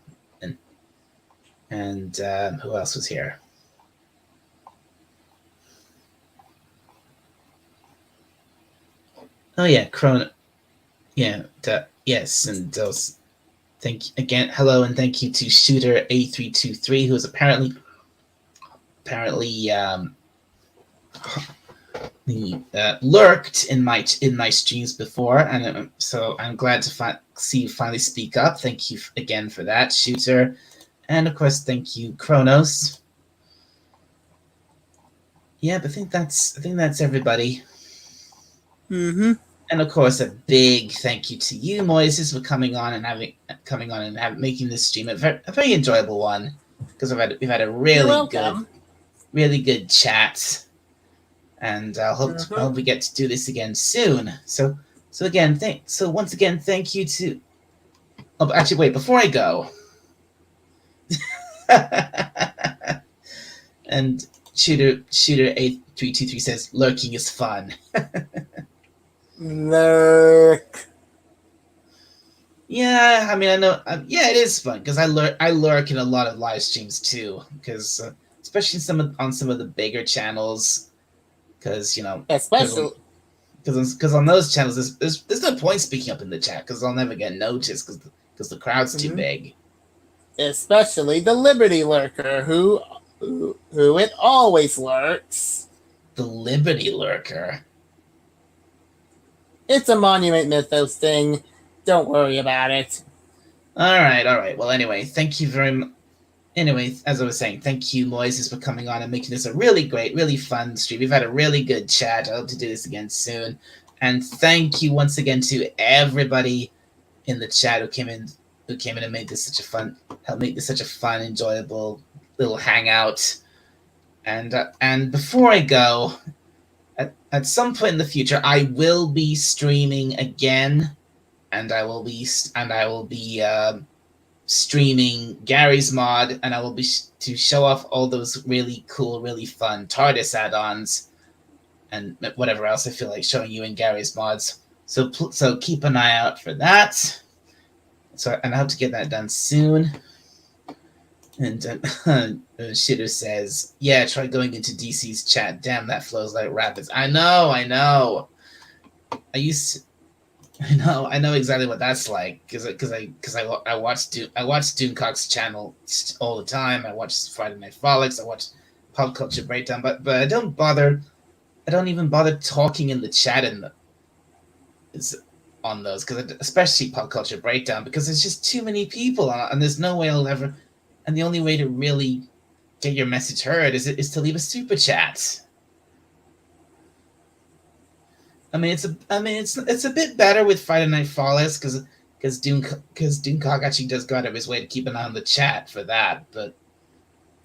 And who else was here? Oh yeah, Chrono. Yeah, yes, and those. Thank you again. Hello, and thank you to Shooter A323, who is apparently lurked in my streams before, and so I'm glad to see you finally speak up. Thank you again for that, Shooter, and of course, thank you, Kronos. Yeah, but I think that's everybody. And of course, a big thank you to you, Moises, for coming on and making this stream a very enjoyable one, because we've had a really good chat, and I hope we get to do this again soon. So once again, thank you to. Oh, actually, wait, before I go. And Shooter 8323 says lurking is fun. Lurk. Yeah, I mean, I know. Yeah, it is fun because I lurk in a lot of live streams too, because especially on some of the bigger channels, because especially because on those channels there's no point speaking up in the chat because I'll never get noticed because the crowd's too big. Especially the Liberty Lurker, who it always lurks. The Liberty Lurker. It's a Monument Mythos thing. Don't worry about it. All right. Well, anyway, thank you very much. Anyway, as I was saying, thank you, Moises, for coming on and making this a really great, really fun stream. We've had a really good chat. I hope to do this again soon. And thank you once again to everybody in the chat who came in and made this helped make this such a fun, enjoyable little hangout. And before I go, at some point in the future, I will be streaming again, and I will be streaming Gary's mod, and I will be to show off all those really cool, really fun TARDIS add-ons, and whatever else I feel like showing you in Gary's mods. So keep an eye out for that. And I hope to get that done soon. And Shitter says, yeah, try going into DC's chat. Damn, that flows like rapids. I know. I know exactly what that's like because I watch Doomcock's channel all the time. I watch Friday Night Frolics. I watch Pop Culture Breakdown, but I don't bother. I don't even bother talking in the chat on those, because especially Pop Culture Breakdown, because there's just too many people and there's no way I'll ever. And the only way to really get your message heard is to leave a super chat. I mean, it's a bit better with Friday Night Flawless because Doomcock actually does go out of his way to keep an eye on the chat for that, but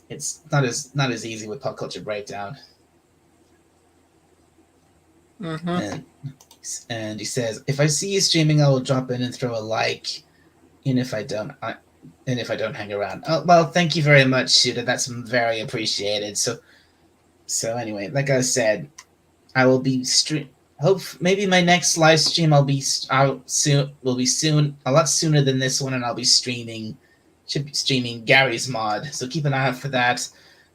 it's not as easy with Pop Culture Breakdown. Mm-hmm. And he says, if I see you streaming, I will drop in and throw a like. And if I don't, hang around. Oh, well, thank you very much, Shooter. That's very appreciated. So anyway, like I said, I will be Hope maybe my next live stream will be soon, a lot sooner than this one, and I'll be should be streaming Gary's mod. So keep an eye out for that.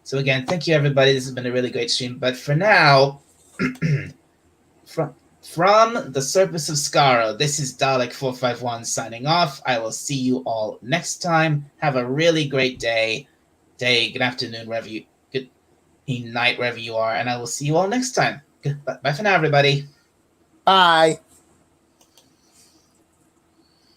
So again, thank you everybody. This has been a really great stream. But for now, from the surface of Skaro, this is Dalek451 signing off. I will see you all next time. Have a really great day, good afternoon, good night, wherever you are, and I will see you all next time. Bye for now, everybody. Bye.